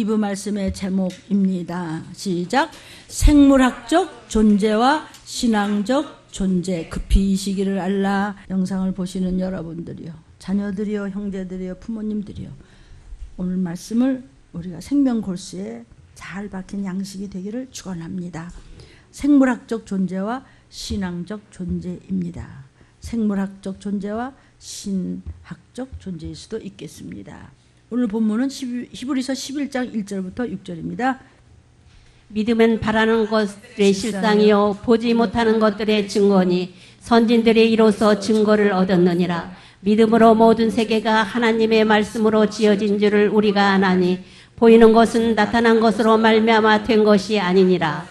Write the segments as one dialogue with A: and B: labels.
A: 2부 말씀의 제목입니다. 시작. 생물학적 존재와 신앙적 존재 급히 이 시기를 알라. 영상을 보시는 여러분들이요, 자녀들이요, 형제들이요, 부모님들이요, 오늘 말씀을 우리가 생명골수에 잘 박힌 양식이 되기를 축원합니다. 생물학적 존재와 신앙적 존재입니다. 생물학적 존재와 신학적 존재일 수도 있겠습니다. 오늘 본문은 히브리서 11장 1절부터 6절입니다.
B: 믿음은 바라는 것들의 실상이요 보지 못하는 것들의 증거니 선진들이 이로써 증거를 얻었느니라. 믿음으로 모든 세계가 하나님의 말씀으로 지어진 줄을 우리가 아나니 보이는 것은 나타난 것으로 말미암아 된 것이 아니니라.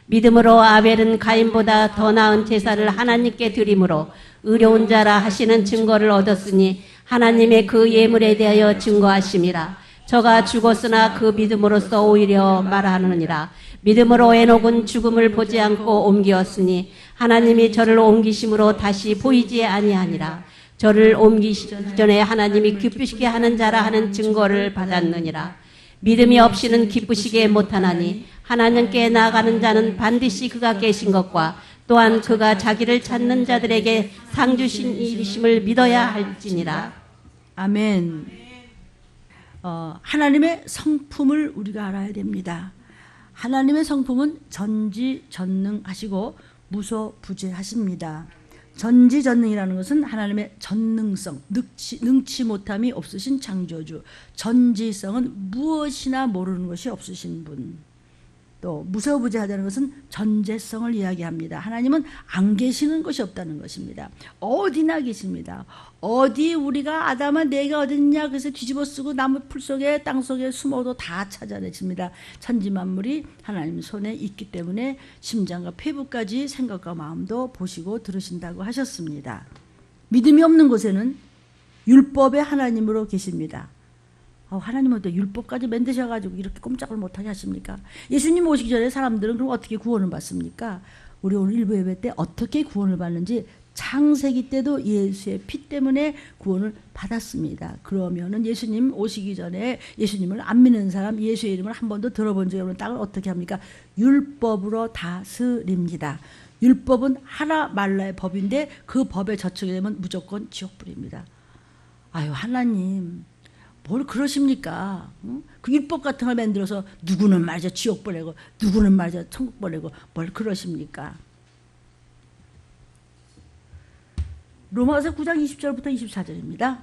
B: 믿음으로 아벨은 가인보다 더 나은 제사를 하나님께 드림으로 의로운 자라 하시는 증거를 얻었으니 하나님의 그 예물에 대하여 증거하심이라. 저가 죽었으나 그 믿음으로써 오히려 말하느니라. 믿음으로 에녹은 죽음을 보지 않고 옮기었으니 하나님이 저를 옮기심으로 다시 보이지 아니하니라. 저를 옮기시기 전에 하나님이 기쁘시게 하는 자라 하는 증거를 받았느니라. 믿음이 없이는 기쁘시게 못하나니 하나님께 나아가는 자는 반드시 그가 계신 것과 또한 그가 자기를 찾는 자들에게 상 주신 이심을 믿어야 할지니라.
A: 아멘. 하나님의 성품을 우리가 알아야 됩니다. 하나님의 성품은 전지전능하시고 무소부재하십니다. 전지전능이라는 것은 하나님의 전능성, 능치 못함이 없으신 창조주. 전지성은 무엇이나 모르는 것이 없으신 분. 또 무소부재하다는 것은 전재성을 이야기합니다. 하나님은 안 계시는 것이 없다는 것입니다. 어디나 계십니다. 어디 우리가 아담아 내가 어디 있냐 그래서 뒤집어 쓰고 나무 풀 속에 땅 속에 숨어도 다 찾아내십니다. 천지만물이 하나님 손에 있기 때문에 심장과 폐부까지 생각과 마음도 보시고 들으신다고 하셨습니다. 믿음이 없는 곳에는 율법의 하나님으로 계십니다. 하나님은 또 율법까지 만드셔가지고 이렇게 꼼짝을 못하게 하십니까? 예수님 오시기 전에 사람들은 그럼 어떻게 구원을 받습니까? 우리 오늘 일부 예배 때 어떻게 구원을 받는지 창세기 때도 예수의 피 때문에 구원을 받았습니다. 그러면은 예수님 오시기 전에 예수님을 안 믿는 사람, 예수의 이름을 한 번도 들어본 적이 없는 땅을 어떻게 합니까? 율법으로 다스립니다. 율법은 하라 말라의 법인데 그 법에 저촉이 되면 무조건 지옥불입니다. 아유 하나님 뭘 그러십니까? 그 율법 같은 걸 만들어서 누구는 말이죠 지옥 보내고 누구는 말이죠 천국 보내고 뭘 그러십니까? 로마서 9장 20절부터 24절입니다.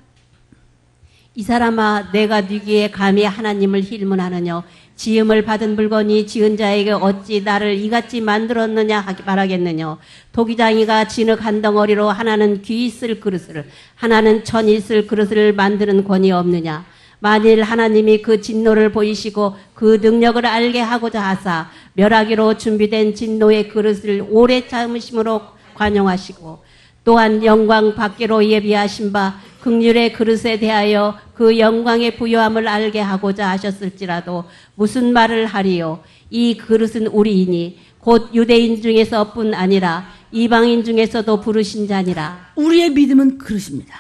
B: 이 사람아 내가 네게 감히 하나님을 힐문하느냐. 지음을 받은 물건이 지은 자에게 어찌 나를 이같이 만들었느냐 말하겠느냐. 도기장이가 진흙 한 덩어리로 하나는 귀 있을 그릇을 하나는 천 있을 그릇을 만드는 권이 없느냐. 만일 하나님이 그 진노를 보이시고 그 능력을 알게 하고자 하사 멸하기로 준비된 진노의 그릇을 오래 참으심으로 관용하시고 또한 영광 받기로 예비하신 바 긍휼의 그릇에 대하여 그 영광의 부요함을 알게 하고자 하셨을지라도 무슨 말을 하리요. 이 그릇은 우리이니 곧 유대인 중에서뿐 아니라 이방인 중에서도 부르신 자니라.
A: 우리의 믿음은 그릇입니다.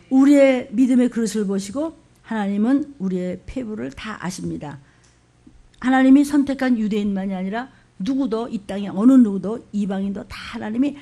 A: 우리의 믿음의 그릇을 보시고 하나님은 우리의 폐부를 다 아십니다. 하나님이 선택한 유대인만이 아니라 누구도 이 땅에 어느 누구도 이방인도 다 하나님이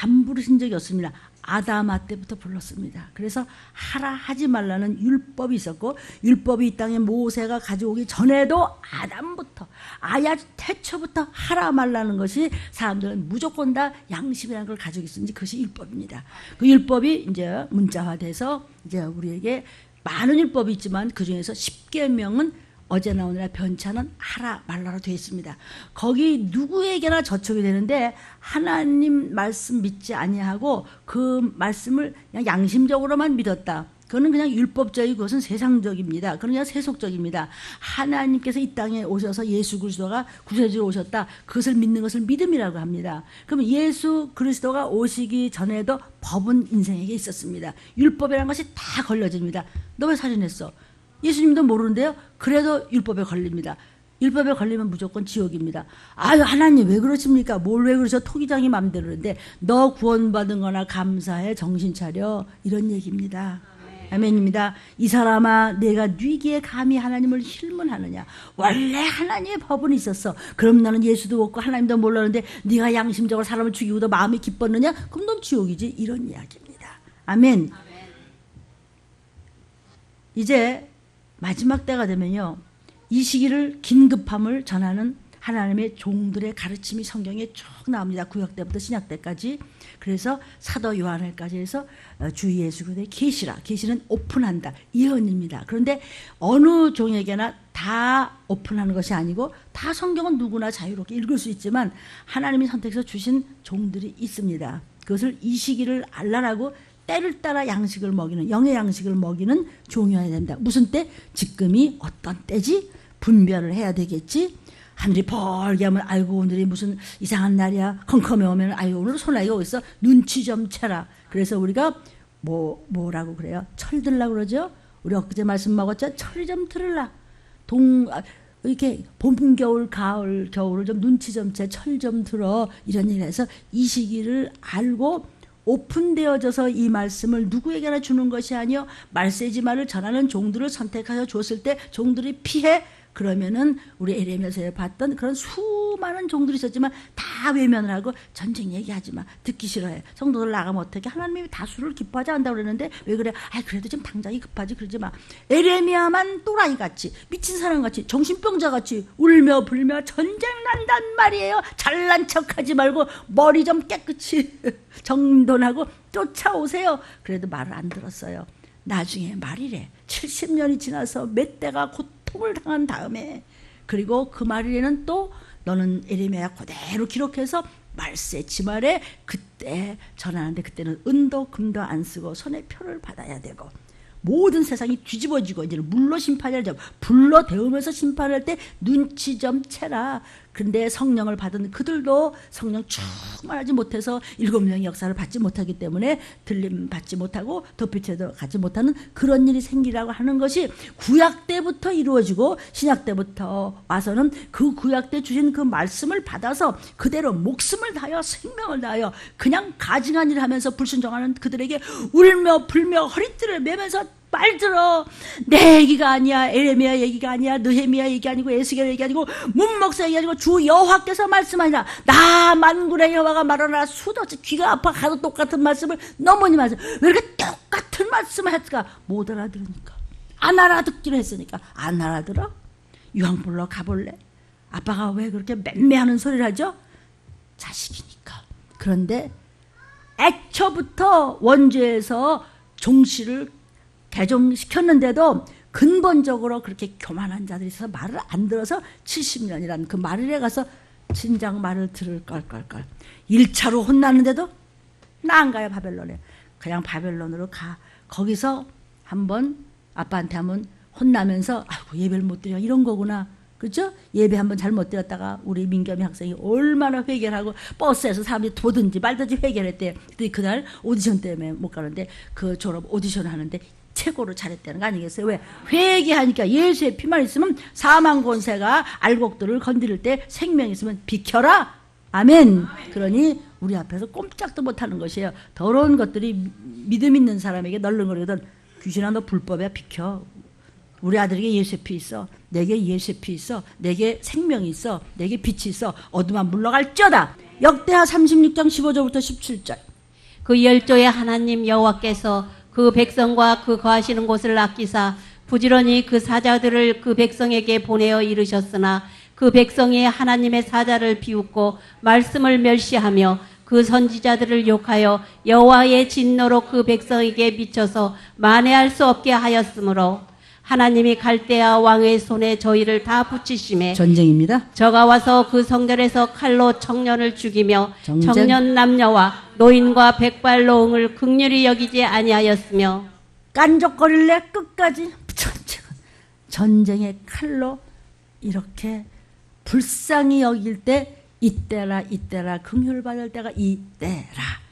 A: 안 부르신 적이 없습니다. 아담아 때부터 불렀습니다. 그래서 하라 하지 말라는 율법이 있었고 율법이 이 땅에 모세가 가져오기 전에도 아담부터 아야 태초부터 하라 말라는 것이 사람들은 무조건 다 양심이라는 걸 가지고 있으니 그것이 율법입니다. 그 율법이 이제 문자화돼서 이제 우리에게 많은 율법이 있지만 그 중에서 10계명은 어제나 오늘나 변치 않은 하라 말라로 되어 있습니다. 거기 누구에게나 저촉이 되는데 하나님 말씀 믿지 아니하고 그 말씀을 그냥 양심적으로만 믿었다. 그거는 그냥 율법적이고 그것은 세상적입니다. 그건 그냥 세속적입니다. 하나님께서 이 땅에 오셔서 예수 그리스도가 구세주로 오셨다. 그것을 믿는 것을 믿음이라고 합니다. 그러면 예수 그리스도가 오시기 전에도 법은 인생에게 있었습니다. 율법이라는 것이 다 걸려집니다. 너 왜 살인했어? 예수님도 모르는데요. 그래도 율법에 걸립니다. 율법에 걸리면 무조건 지옥입니다. 아유 하나님 왜 그러십니까? 뭘 왜 그러셔? 토기장이 맘대로인데 너 구원받은 거나 감사해 정신 차려 이런 얘기입니다. 아멘입니다. 이 사람아 내가 네기에 감히 하나님을 힐문하느냐. 원래 하나님의 법은 있었어. 그럼 나는 예수도 없고 하나님도 몰랐는데 네가 양심적으로 사람을 죽이고도 마음이 기뻤느냐. 그럼 넌 지옥이지. 이런 이야기입니다. 아멘. 이제 마지막 때가 되면요, 이 시기를 긴급함을 전하는 하나님의 종들의 가르침이 성경에 쭉 나옵니다. 구약 때부터 신약 때까지. 그래서 사도 요한을까지 해서 주 예수 그리스도의 계시는 오픈한다, 예언입니다. 그런데 어느 종에게나 다 오픈하는 것이 아니고 다 성경은 누구나 자유롭게 읽을 수 있지만 하나님이 선택해서 주신 종들이 있습니다. 그것을 이 시기를 알라라고 때를 따라 양식을 먹이는, 영의 양식을 먹이는 종이어야 된다. 무슨 때? 지금이 어떤 때지? 분별을 해야 되겠지. 하늘이 벌게 하면 아이고 오늘이 무슨 이상한 날이야. 컴컴해 오면 아이고 오늘 소나기가 어딨어. 눈치 좀 채라. 그래서 우리가 뭐라고 그래요? 철들라 그러죠. 우리 엊그제 말씀 먹었죠. 철이 좀 들으라. 이렇게 봄 겨울 가을 겨울을 좀 눈치 좀 채, 철 좀 들어, 이런 얘기를 해서 이 시기를 알고 오픈되어져서 이 말씀을 누구에게나 주는 것이 아니요 말세지말을 전하는 종들을 선택하여 줬을 때 종들이 피해. 그러면은 우리 에레미야서에 봤던 그런 수많은 종들이 있었지만 다 외면을 하고 전쟁 얘기하지 마, 듣기 싫어해. 성도들 나가면 어떻게? 하나님이 다수를 기뻐하지 않는다고 그랬는데 왜 그래? 그래도 지금 당장이 급하지, 그러지 마. 에레미야만 또라이같이, 미친 사람같이, 정신병자같이 울며 불며 전쟁 난단 말이에요. 잘난 척하지 말고 머리 좀 깨끗이 정돈하고 쫓아오세요. 그래도 말을 안 들었어요. 나중에 말이래. 70년이 지나서 몇 대가 고통을 당한 다음에, 그리고 그 말에는 또 너는 에레미야 그대로 기록해서 말세 지말에 그때 전하는데, 그때는 은도 금도 안 쓰고 손에 표를 받아야 되고 모든 세상이 뒤집어지고 이제는 물로 심판을 하죠. 불로 데우면서 심판할 때 눈치 좀 채라. 그런데 성령을 받은 그들도 성령 충만하지 못해서 7명의 역사를 받지 못하기 때문에 들림 받지 못하고 덧빛에도 가지 못하는 그런 일이 생기라고 하는 것이 구약 때부터 이루어지고 신약 때부터 와서는 그 구약 때 주신 그 말씀을 받아서 그대로 목숨을 다하여 생명을 다하여 그냥 가증한 일을 하면서 불순종하는 그들에게 울며 불며 허리띠를 매면서 말 들어. 내 얘기가 아니야. 에레미야 얘기가 아니야. 느헤미야 얘기 아니고 에스겔 얘기 아니고 문목사 얘기 아니고 주 여호와께서 말씀하니라. 나 만군의 여호와가 말하노라. 수도없이 귀가 아파 가도 똑같은 말씀을 너무니 말씀. 왜 이렇게 똑같은 말씀을 했을까? 못 알아들으니까. 안 알아듣기로 했으니까. 안 알아들어? 유황불로 가볼래? 아빠가 왜 그렇게 맴매하는 소리를 하죠? 자식이니까. 그런데 애초부터 원죄에서 종씨를 개종시켰는데도 근본적으로 그렇게 교만한 자들이 있어서 말을 안 들어서 70년이라는 그 말을에 가서 진작 말을 들을 걸걸걸. 1차로 혼나는데도 나 안 가요 바벨론에. 그냥 바벨론으로 가. 거기서 한번 아빠한테 한번 혼나면서 아이고 예배를 못 드려 이런 거구나. 그렇죠? 예배 한번 잘못 드렸다가 우리 민겸이 학생이 얼마나 회개를 하고 버스에서 사람들이 보든지 말든지 회개를 했대. 근데 그날 오디션 때문에 못 가는데 그 졸업 오디션을 하는데 최고로 잘했다는 거 아니겠어요? 왜? 회개하니까 예수의 피만 있으면 사망 권세가 알곡들을 건드릴 때 생명이 있으면 비켜라. 아멘. 그러니 우리 앞에서 꼼짝도 못하는 것이에요. 더러운 것들이 믿음 있는 사람에게 널렁거리거든. 귀신아 너 불법이야 비켜. 우리 아들에게 예수의 피 있어. 내게 예수의 피 있어. 내게 생명이 있어. 내게 빛이 있어. 어둠아 물러갈지어다. 역대하 36장 15절부터 17절.
B: 그 열조의 하나님 여호와께서 그 백성과 그 거하시는 곳을 아끼사 부지런히 그 사자들을 그 백성에게 보내어 이르셨으나 그 백성이 하나님의 사자를 비웃고 말씀을 멸시하며 그 선지자들을 욕하여 여호와의 진노로 그 백성에게 미쳐서 만회할 수 없게 하였으므로 하나님이 갈대아 왕의 손에 저희를 다 붙이심에
A: 전쟁입니다.
B: 저가 와서 그 성전에서 칼로 청년을 죽이며
A: 전쟁.
B: 청년 남녀와 노인과 백발노응을 긍휼히 여기지 아니하였으며
A: 깐족거릴래 끝까지 전쟁의 칼로 이렇게 불쌍히 여길 때 이때라 긍휼 받을 때가 이때라.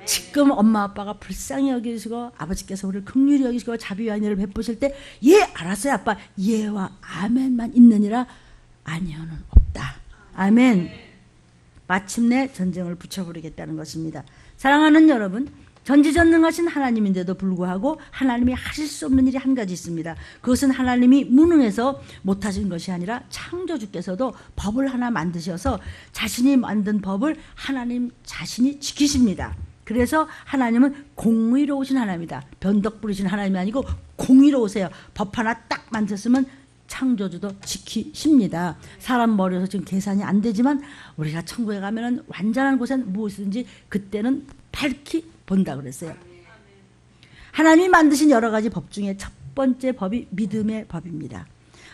A: 지금 엄마 아빠가 불쌍히 여기시고 아버지께서 우리를 긍휼히 여기시고 자비와 은혜를 베푸실 때 예 알았어요 아빠 예와 아멘만 있느니라 아니요는 없다. 아멘. 마침내 전쟁을 붙여버리겠다는 것입니다. 사랑하는 여러분, 전지전능하신 하나님인데도 불구하고 하나님이 하실 수 없는 일이 한 가지 있습니다. 그것은 하나님이 무능해서 못하신 것이 아니라 창조주께서도 법을 하나 만드셔서 자신이 만든 법을 하나님 자신이 지키십니다. 그래서 하나님은 공의로우신 하나님이다. 변덕 부리신 하나님이 아니고 공의로우세요. 법 하나 딱 만졌으면 창조주도 지키십니다. 사람 머리에서 지금 계산이 안 되지만 우리가 천국에 가면은 완전한 곳엔 무엇이든지 그때는 밝히 본다 그랬어요. 하나님이 만드신 여러 가지 법 중에 첫 번째 법이 믿음의 법입니다.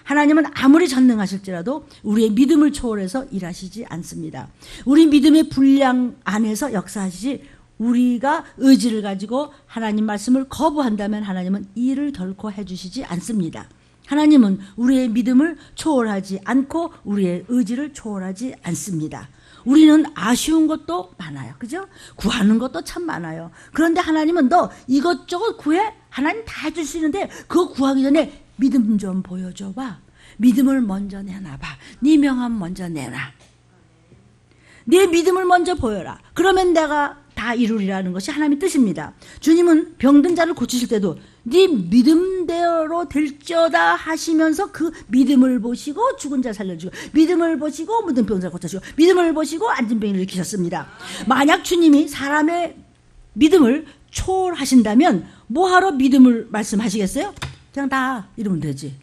A: 하나님은 아무리 전능하실지라도 우리의 믿음을 초월해서 일하시지 않습니다. 우리 믿음의 분량 안에서 역사하시지 우리가 의지를 가지고 하나님 말씀을 거부한다면 하나님은 일을 결코 해주시지 않습니다. 하나님은 우리의 믿음을 초월하지 않고 우리의 의지를 초월하지 않습니다. 우리는 아쉬운 것도 많아요. 그죠? 구하는 것도 참 많아요. 그런데 하나님은 너 이것저것 구해? 하나님 다 해줄 수 있는데 그거 구하기 전에 믿음 좀 보여줘봐. 믿음을 먼저 내놔봐. 네 명함 먼저 내놔. 네 믿음을 먼저 보여라. 그러면 내가 다 이루리라는 것이 하나님의 뜻입니다. 주님은 병든 자를 고치실 때도 네 믿음대로 될지어다 하시면서 그 믿음을 보시고 죽은 자 살려주고 믿음을 보시고 묻은 병자 고쳐주고 믿음을 보시고 앉은 병을 일으키셨습니다. 만약 주님이 사람의 믿음을 초월하신다면 뭐하러 믿음을 말씀하시겠어요? 그냥 다 이러면 되지.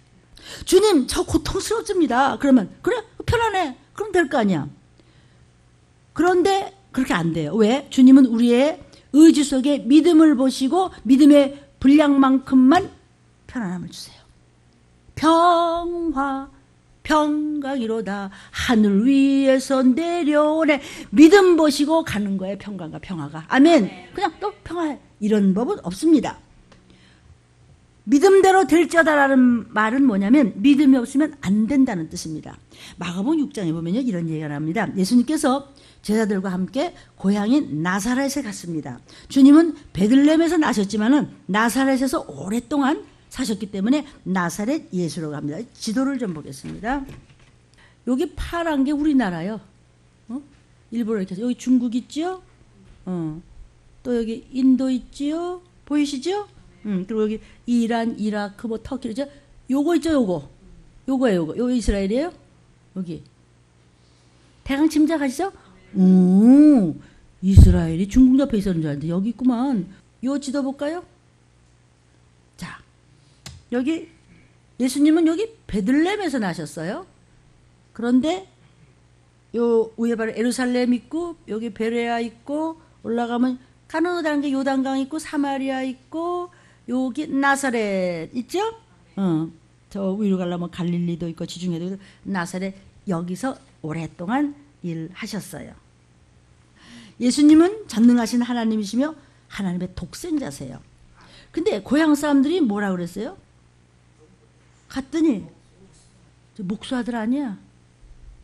A: 주님 저 고통스럽습니다. 그러면 그래 편안해. 그럼 될 거 아니야. 그런데 그렇게 안 돼요. 왜? 주님은 우리의 의지 속에 믿음을 보시고 믿음의 분량만큼만 편안함을 주세요. 평화 평강이로다 하늘 위에서 내려오네. 믿음 보시고 가는 거예요. 평강과 평화가. 아멘. 그냥 또 평화해. 이런 법은 없습니다. 믿음대로 될지어다라는 말은 뭐냐면 믿음이 없으면 안 된다는 뜻입니다. 마가복음 6장에 보면요 이런 얘기가 나옵니다. 예수님께서 제자들과 함께 고향인 나사렛에 갔습니다. 주님은 베들레헴에서 나셨지만은 나사렛에서 오랫동안 사셨기 때문에 나사렛 예수라고 합니다. 지도를 좀 보겠습니다. 여기 파란 게 우리나라요. 일부러 이렇게 해서 여기 중국 있지요? 또 여기 인도 있지요? 보이시죠? 그리고 여기 이란, 이라크, 뭐 터키죠? 요거 있죠, 요거. 요거예요, 요거. 요거 이스라엘이에요? 여기. 대강 짐작하시죠? 이스라엘이 중국 옆에 있었는 줄 알았는데 여기 있구만. 요 지도 볼까요? 자, 여기 예수님은 여기 베들레헴에서 나셨어요. 그런데 요 위에 바로 예루살렘 있고 여기 베레아 있고 올라가면 가나다라는 게 요단강 있고 사마리아 있고 여기 나사렛 있죠? 저 위로 가려면 갈릴리도 있고 지중해도 있고 나사렛 여기서 오랫동안 일하셨어요. 예수님은 전능하신 하나님이시며 하나님의 독생자세요. 근데 고향 사람들이 뭐라 그랬어요? 갔더니 목수아들 아니야?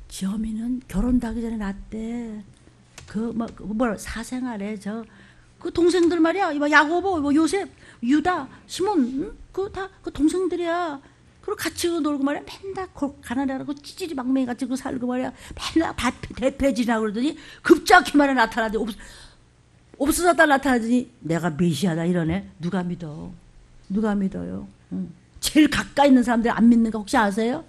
A: 지엄이는 결혼도 하기 전에 낳았대. 뭐라 사생아래 그 동생들 말이야. 야고보, 요셉, 유다, 시몬, 그 동생들이야. 그리고 같이 놀고 말이야. 맨날 가난하고 찌질이 막맹이 같이 살고 말이야. 맨날 대패지나 그러더니 급작히 말에 나타나더니 없어졌다 나타나더니 내가 메시아다 이러네. 누가 믿어? 누가 믿어요? 제일 가까이 있는 사람들 안 믿는 거 혹시 아세요?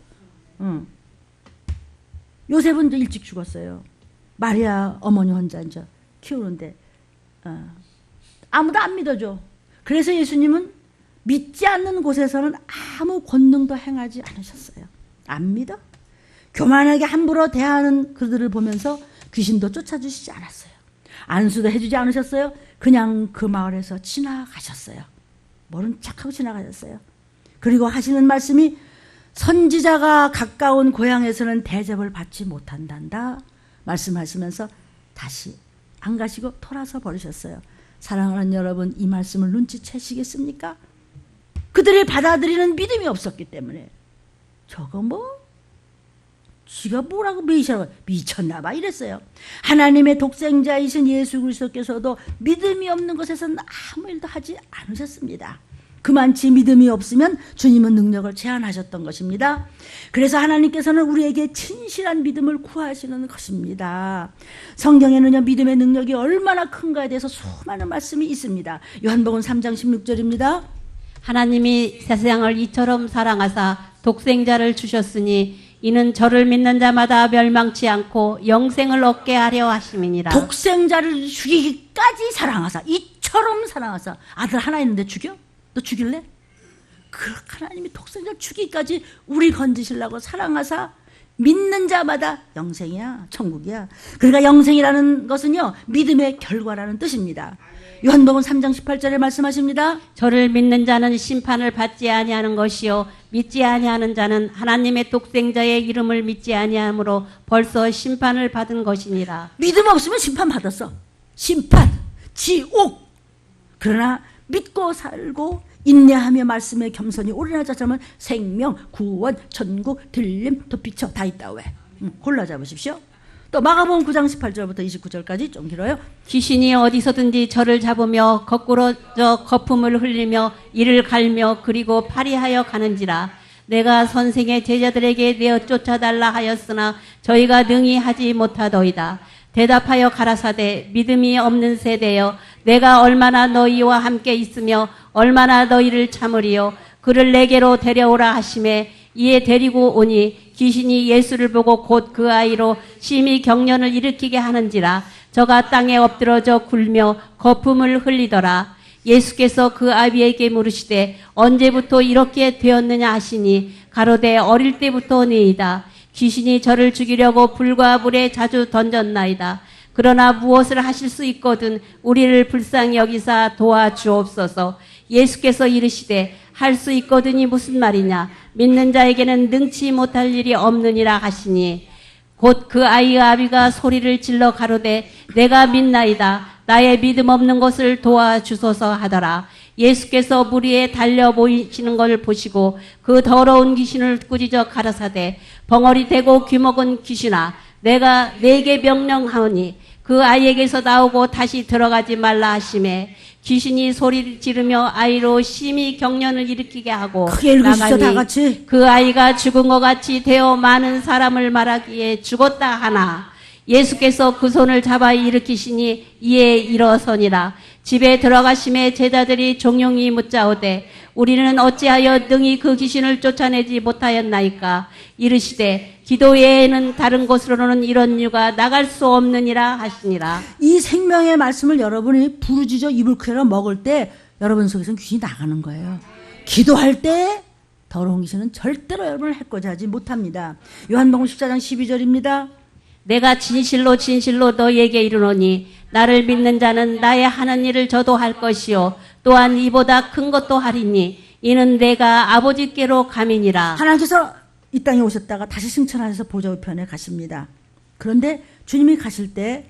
A: 요셉은 일찍 죽었어요. 마리아 어머니 혼자 이제 키우는데 아무도 안 믿어줘. 그래서 예수님은 믿지 않는 곳에서는 아무 권능도 행하지 않으셨어요. 안 믿어? 교만하게 함부로 대하는 그들을 보면서 귀신도 쫓아주시지 않았어요. 안수도 해주지 않으셨어요. 그냥 그 마을에서 지나가셨어요. 모른 척하고 지나가셨어요. 그리고 하시는 말씀이 선지자가 가까운 고향에서는 대접을 받지 못한단다 말씀하시면서 다시 안 가시고 돌아서 버리셨어요. 사랑하는 여러분, 이 말씀을 눈치채시겠습니까? 그들이 받아들이는 믿음이 없었기 때문에 저거 지가 뭐라고 메시아라고 미쳤나봐 이랬어요. 하나님의 독생자이신 예수 그리스도께서도 믿음이 없는 것에서는 아무 일도 하지 않으셨습니다. 그만치 믿음이 없으면 주님은 능력을 제한하셨던 것입니다. 그래서 하나님께서는 우리에게 진실한 믿음을 구하시는 것입니다. 성경에는요, 믿음의 능력이 얼마나 큰가에 대해서 수많은 말씀이 있습니다. 요한복음 3장 16절입니다.
B: 하나님이 세상을 이처럼 사랑하사 독생자를 주셨으니 이는 저를 믿는 자마다 멸망치 않고 영생을 얻게 하려 하심이니라.
A: 독생자를 죽이기까지 사랑하사, 이처럼 사랑하사. 아들 하나 있는데 죽여? 너 죽일래? 그 하나님이 독생자를 죽이기까지 우리 건지시려고 사랑하사 믿는 자마다 영생이야, 천국이야. 그러니까 영생이라는 것은요, 믿음의 결과라는 뜻입니다. 요한복음 3장 18절에 말씀하십니다.
B: 저를 믿는 자는 심판을 받지 아니하는 것이요 믿지 아니하는 자는 하나님의 독생자의 이름을 믿지 아니하므로 벌써 심판을 받은 것이니라.
A: 믿음 없으면 심판 받았어. 심판, 지옥. 그러나 믿고 살고 인내하며 말씀에 겸손히 올인하는 자처럼 생명, 구원, 천국, 들림, 도피처 다 있다. 왜? 골라 잡으십시오. 또 마가복음 9장 18절부터 29절까지 좀 길어요.
B: 귀신이 어디서든지 저를 잡으며 거꾸로져 거품을 흘리며 이를 갈며 그리고 파리하여 가는지라. 내가 선생의 제자들에게 내어 쫓아달라 하였으나 저희가 능히 하지 못하더이다. 대답하여 가라사대 믿음이 없는 세대여 내가 얼마나 너희와 함께 있으며 얼마나 너희를 참으리요. 그를 내게로 데려오라 하시매 이에 데리고 오니 귀신이 예수를 보고 곧 그 아이로 심히 경련을 일으키게 하는지라. 저가 땅에 엎드러져 굴며 거품을 흘리더라. 예수께서 그 아이에게 물으시되 언제부터 이렇게 되었느냐 하시니 가로되 어릴 때부터니이다. 귀신이 저를 죽이려고 불과 물에 자주 던졌나이다. 그러나 무엇을 하실 수 있거든 우리를 불쌍히 여기사 도와주옵소서. 예수께서 이르시되 할 수 있거든이 무슨 말이냐. 믿는 자에게는 능치 못할 일이 없느니라 하시니 곧 그 아이의 아비가 소리를 질러 가로되 내가 믿나이다. 나의 믿음 없는 것을 도와주소서 하더라. 예수께서 물 위에 달려 보이시는 것을 보시고 그 더러운 귀신을 꾸짖어 가라사대 벙어리 대고 귀먹은 귀신아 내가 네게 명령하오니 그 아이에게서 나오고 다시 들어가지 말라 하시매 귀신이 소리를 지르며 아이로 심히 경련을 일으키게 하고
A: 크게 읽으시죠, 다 같이.
B: 그 아이가 죽은 것 같이 되어 많은 사람을 말하기에 죽었다 하나 예수께서 그 손을 잡아 일으키시니 이에 일어서니라. 집에 들어가심에 제자들이 종용이 묻자오되 우리는 어찌하여 능히 그 귀신을 쫓아내지 못하였나이까. 이르시되 기도 외에는 다른 곳으로는 이런 유가 나갈 수 없느니라 하시니라.
A: 이 생명의 말씀을 여러분이 부르짖어 입을 크려 먹을 때 여러분 속에서는 귀신이 나가는 거예요. 기도할 때 더러운 귀신은 절대로 여러분을 해코지하지 못합니다. 요한복음 14장 12절입니다.
B: 내가 진실로 진실로 너희에게 이르노니 나를 믿는 자는 나의 하는 일을 저도 할 것이요 또한 이보다 큰 것도 하리니 이는 내가 아버지께로 감이니라.
A: 하나님께서 이 땅에 오셨다가 다시 승천하셔서 보좌 우편에 가십니다. 그런데 주님이 가실 때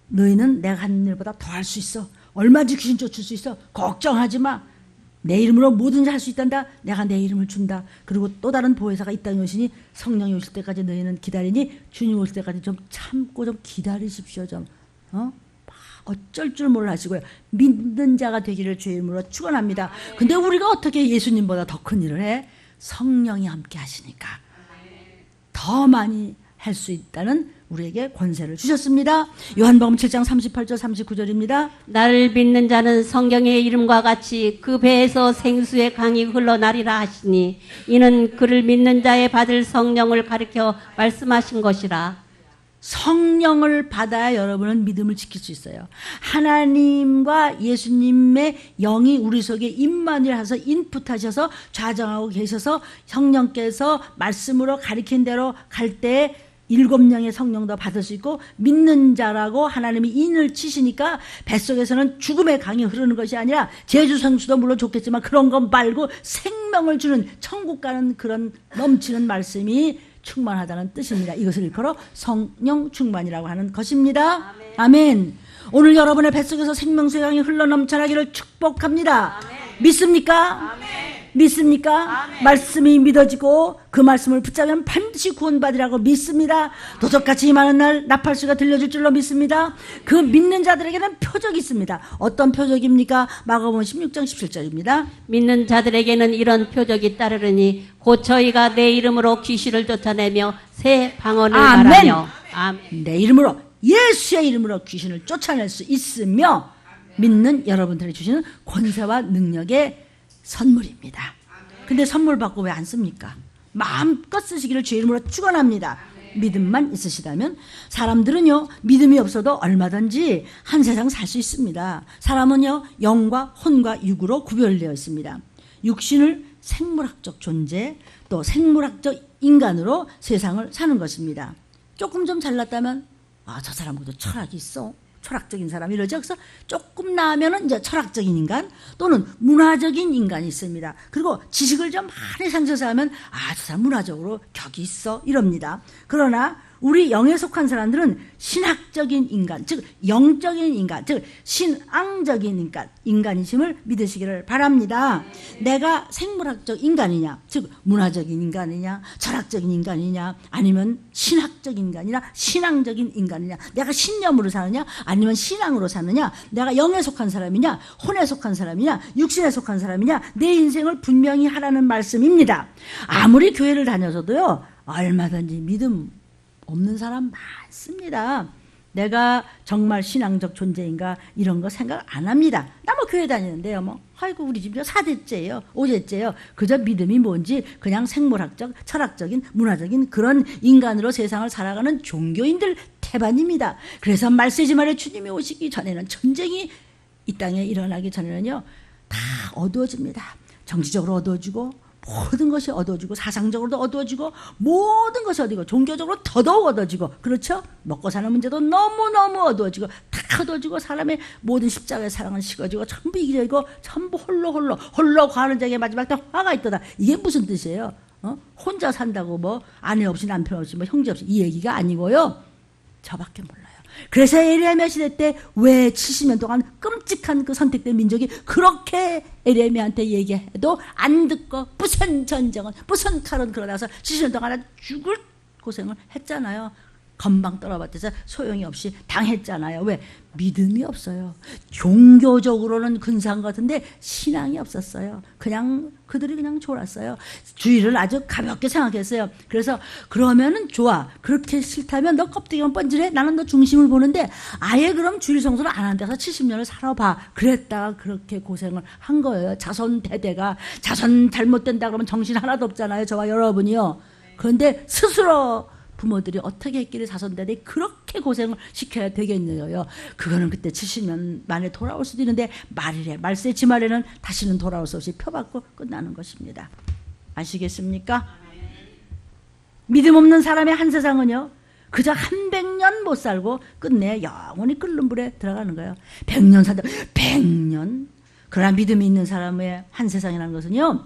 A: 너희는 내가 하는 일보다 더 할 수 있어. 얼마든지 귀신 쫓을 수 있어. 걱정하지 마. 내 이름으로 뭐든지 할 수 있단다. 내가 내 이름을 준다. 그리고 또 다른 보혜사가 이 땅에 오시니 성령이 오실 때까지 너희는 기다리니 주님 오실 때까지 좀 참고 좀 기다리십시오. 좀 어쩔 줄 몰라 하시고요. 믿는 자가 되기를 주의 이름으로 축원합니다. 근데 우리가 어떻게 예수님보다 더 큰 일을 해? 성령이 함께 하시니까 더 많이 할 수 있다는 우리에게 권세를 주셨습니다. 요한복음 7장 38절 39절입니다.
B: 나를 믿는 자는 성경의 이름과 같이 그 배에서 생수의 강이 흘러나리라 하시니 이는 그를 믿는 자에 받을 성령을 가리켜 말씀하신 것이라.
A: 성령을 받아야 여러분은 믿음을 지킬 수 있어요. 하나님과 예수님의 영이 우리 속에 임만을 하셔서 인풋하셔서 좌정하고 계셔서 성령께서 말씀으로 가리킨 대로 갈 때 7명의 성령도 받을 수 있고 믿는 자라고 하나님이 인을 치시니까 뱃속에서는 죽음의 강이 흐르는 것이 아니라 제주 성수도 물론 좋겠지만 그런 것 말고 생명을 주는 천국 가는 그런 넘치는 말씀이 충만하다는 뜻입니다. 이것을 일컬어 성령 충만이라고 하는 것입니다. 아멘. 오늘 여러분의 뱃속에서 생명수의 강이 흘러 넘쳐나기를 축복합니다. 아멘. 믿습니까? 아멘. 믿습니까? 말씀이 믿어지고 그 말씀을 붙잡으면 반드시 구원받으라고 믿습니다. 도적같이 임하는 날 나팔수가 들려줄 줄로 믿습니다. 그 믿는 자들에게는 표적이 있습니다. 어떤 표적입니까? 마가복음 16장 17절입니다.
B: 믿는 자들에게는 이런 표적이 따르르니 곧 저희가 내 이름으로 귀신을 쫓아내며 새 방언을
A: 아멘.
B: 말하며 아멘.
A: 내 이름으로, 예수의 이름으로 귀신을 쫓아낼 수 있으며 믿는 여러분들이 주시는 권세와 능력의 선물입니다. 근데 선물 받고 왜 안 씁니까? 마음껏 쓰시기를 주의 이름으로 축원합니다. 믿음만 있으시다면. 사람들은요, 믿음이 없어도 얼마든지 한 세상 살 수 있습니다. 사람은요, 영과 혼과 육으로 구별되어 있습니다. 육신을 생물학적 존재, 또 생물학적 인간으로 세상을 사는 것입니다. 조금 좀 잘났다면 저 사람 그래도 철학이 있어, 철학적인 사람 이러죠. 그래서 조금 나으면은 이제 철학적인 인간 또는 문화적인 인간이 있습니다. 그리고 지식을 좀 많이 상처서 하면 저 사람 문화적으로 격이 있어 이럽니다. 그러나 우리 영에 속한 사람들은 신학적인 인간, 즉 영적인 인간, 즉 신앙적인 인간이심을 믿으시기를 바랍니다. 내가 생물학적 인간이냐, 즉 문화적인 인간이냐, 철학적인 인간이냐, 아니면 신학적인 인간이냐, 신앙적인 인간이냐, 내가 신념으로 사느냐, 아니면 신앙으로 사느냐, 내가 영에 속한 사람이냐, 혼에 속한 사람이냐, 육신에 속한 사람이냐, 내 인생을 분명히 하라는 말씀입니다. 아무리 교회를 다녀서도요, 얼마든지 믿음 없는 사람 많습니다. 내가 정말 신앙적 존재인가 이런 거 생각 안 합니다. 나 뭐 교회 다니는데요, 아이고 우리 집 4대째예요, 5대째예요. 그저 믿음이 뭔지 그냥 생물학적, 철학적인, 문화적인 그런 인간으로 세상을 살아가는 종교인들 태반입니다. 그래서 말세지 말에 주님이 오시기 전에는, 전쟁이 이 땅에 일어나기 전에는요, 다 어두워집니다. 정치적으로 어두워지고 모든 것이 어두워지고, 사상적으로도 어두워지고, 모든 것이 어두워지고, 종교적으로 더더욱 어두워지고, 그렇죠? 먹고 사는 문제도 너무너무 어두워지고, 다 어두워지고, 사람의 모든 십자가의 사랑은 식어지고, 전부 이기적이고, 전부 홀로 가는 자에게 마지막 때 화가 있도다. 이게 무슨 뜻이에요? 혼자 산다고 아내 없이 남편 없이 형제 없이 이 얘기가 아니고요, 저밖에 몰라요. 그래서 에레미야 시대 때 왜 70년 동안 끔찍한 그 선택된 민족이 그렇게 에레미야한테 얘기해도 안 듣고 무슨 전쟁은 무슨 칼은 그러다서 70년 동안 죽을 고생을 했잖아요. 건방 떨어봤대서 소용이 없이 당했잖아요. 왜? 믿음이 없어요. 종교적으로는 근사한 것 같은데 신앙이 없었어요. 그들이 그냥 졸았어요. 주의를 아주 가볍게 생각했어요. 그래서 그러면은 좋아, 그렇게 싫다면 너 껍데기만 번질해, 나는 너 중심을 보는데 아예 그럼 주일 성수를 안 한 데서 70년을 살아봐. 그랬다가 그렇게 고생을 한 거예요. 자손 대대가. 자손 잘못된다 그러면 정신 하나도 없잖아요, 저와 여러분이요. 그런데 스스로 부모들이 어떻게 했길래 자손들이 그렇게 고생을 시켜야 되겠느냐요. 그거는 그때 70년 만에 돌아올 수도 있는데 말세지 말에는 다시는 돌아올 수 없이 표받고 끝나는 것입니다. 아시겠습니까? 믿음 없는 사람의 한 세상은요, 그저 100년 못 살고 끝내 영원히 끓는 불에 들어가는 거예요. 100년 산다, 100년. 그러나 믿음이 있는 사람의 한 세상이라는 것은요,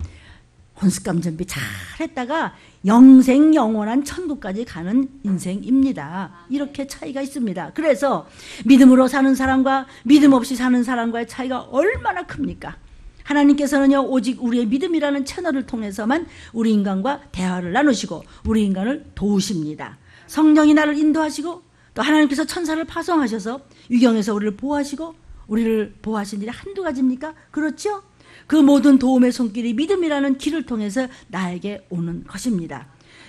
A: 혼습감 준비 잘 했다가 영생 영원한 천국까지 가는 인생입니다. 이렇게 차이가 있습니다. 그래서 믿음으로 사는 사람과 믿음 없이 사는 사람과의 차이가 얼마나 큽니까? 하나님께서는요, 오직 우리의 믿음이라는 채널을 통해서만 우리 인간과 대화를 나누시고 우리 인간을 도우십니다. 성령이 나를 인도하시고 또 하나님께서 천사를 파송하셔서 유경에서 우리를 보호하시고, 우리를 보호하신 일이 한두 가지입니까? 그렇죠? 그 모든 도움의 손길이 믿음이라는 길을 통해서 나에게 오는 것입니다.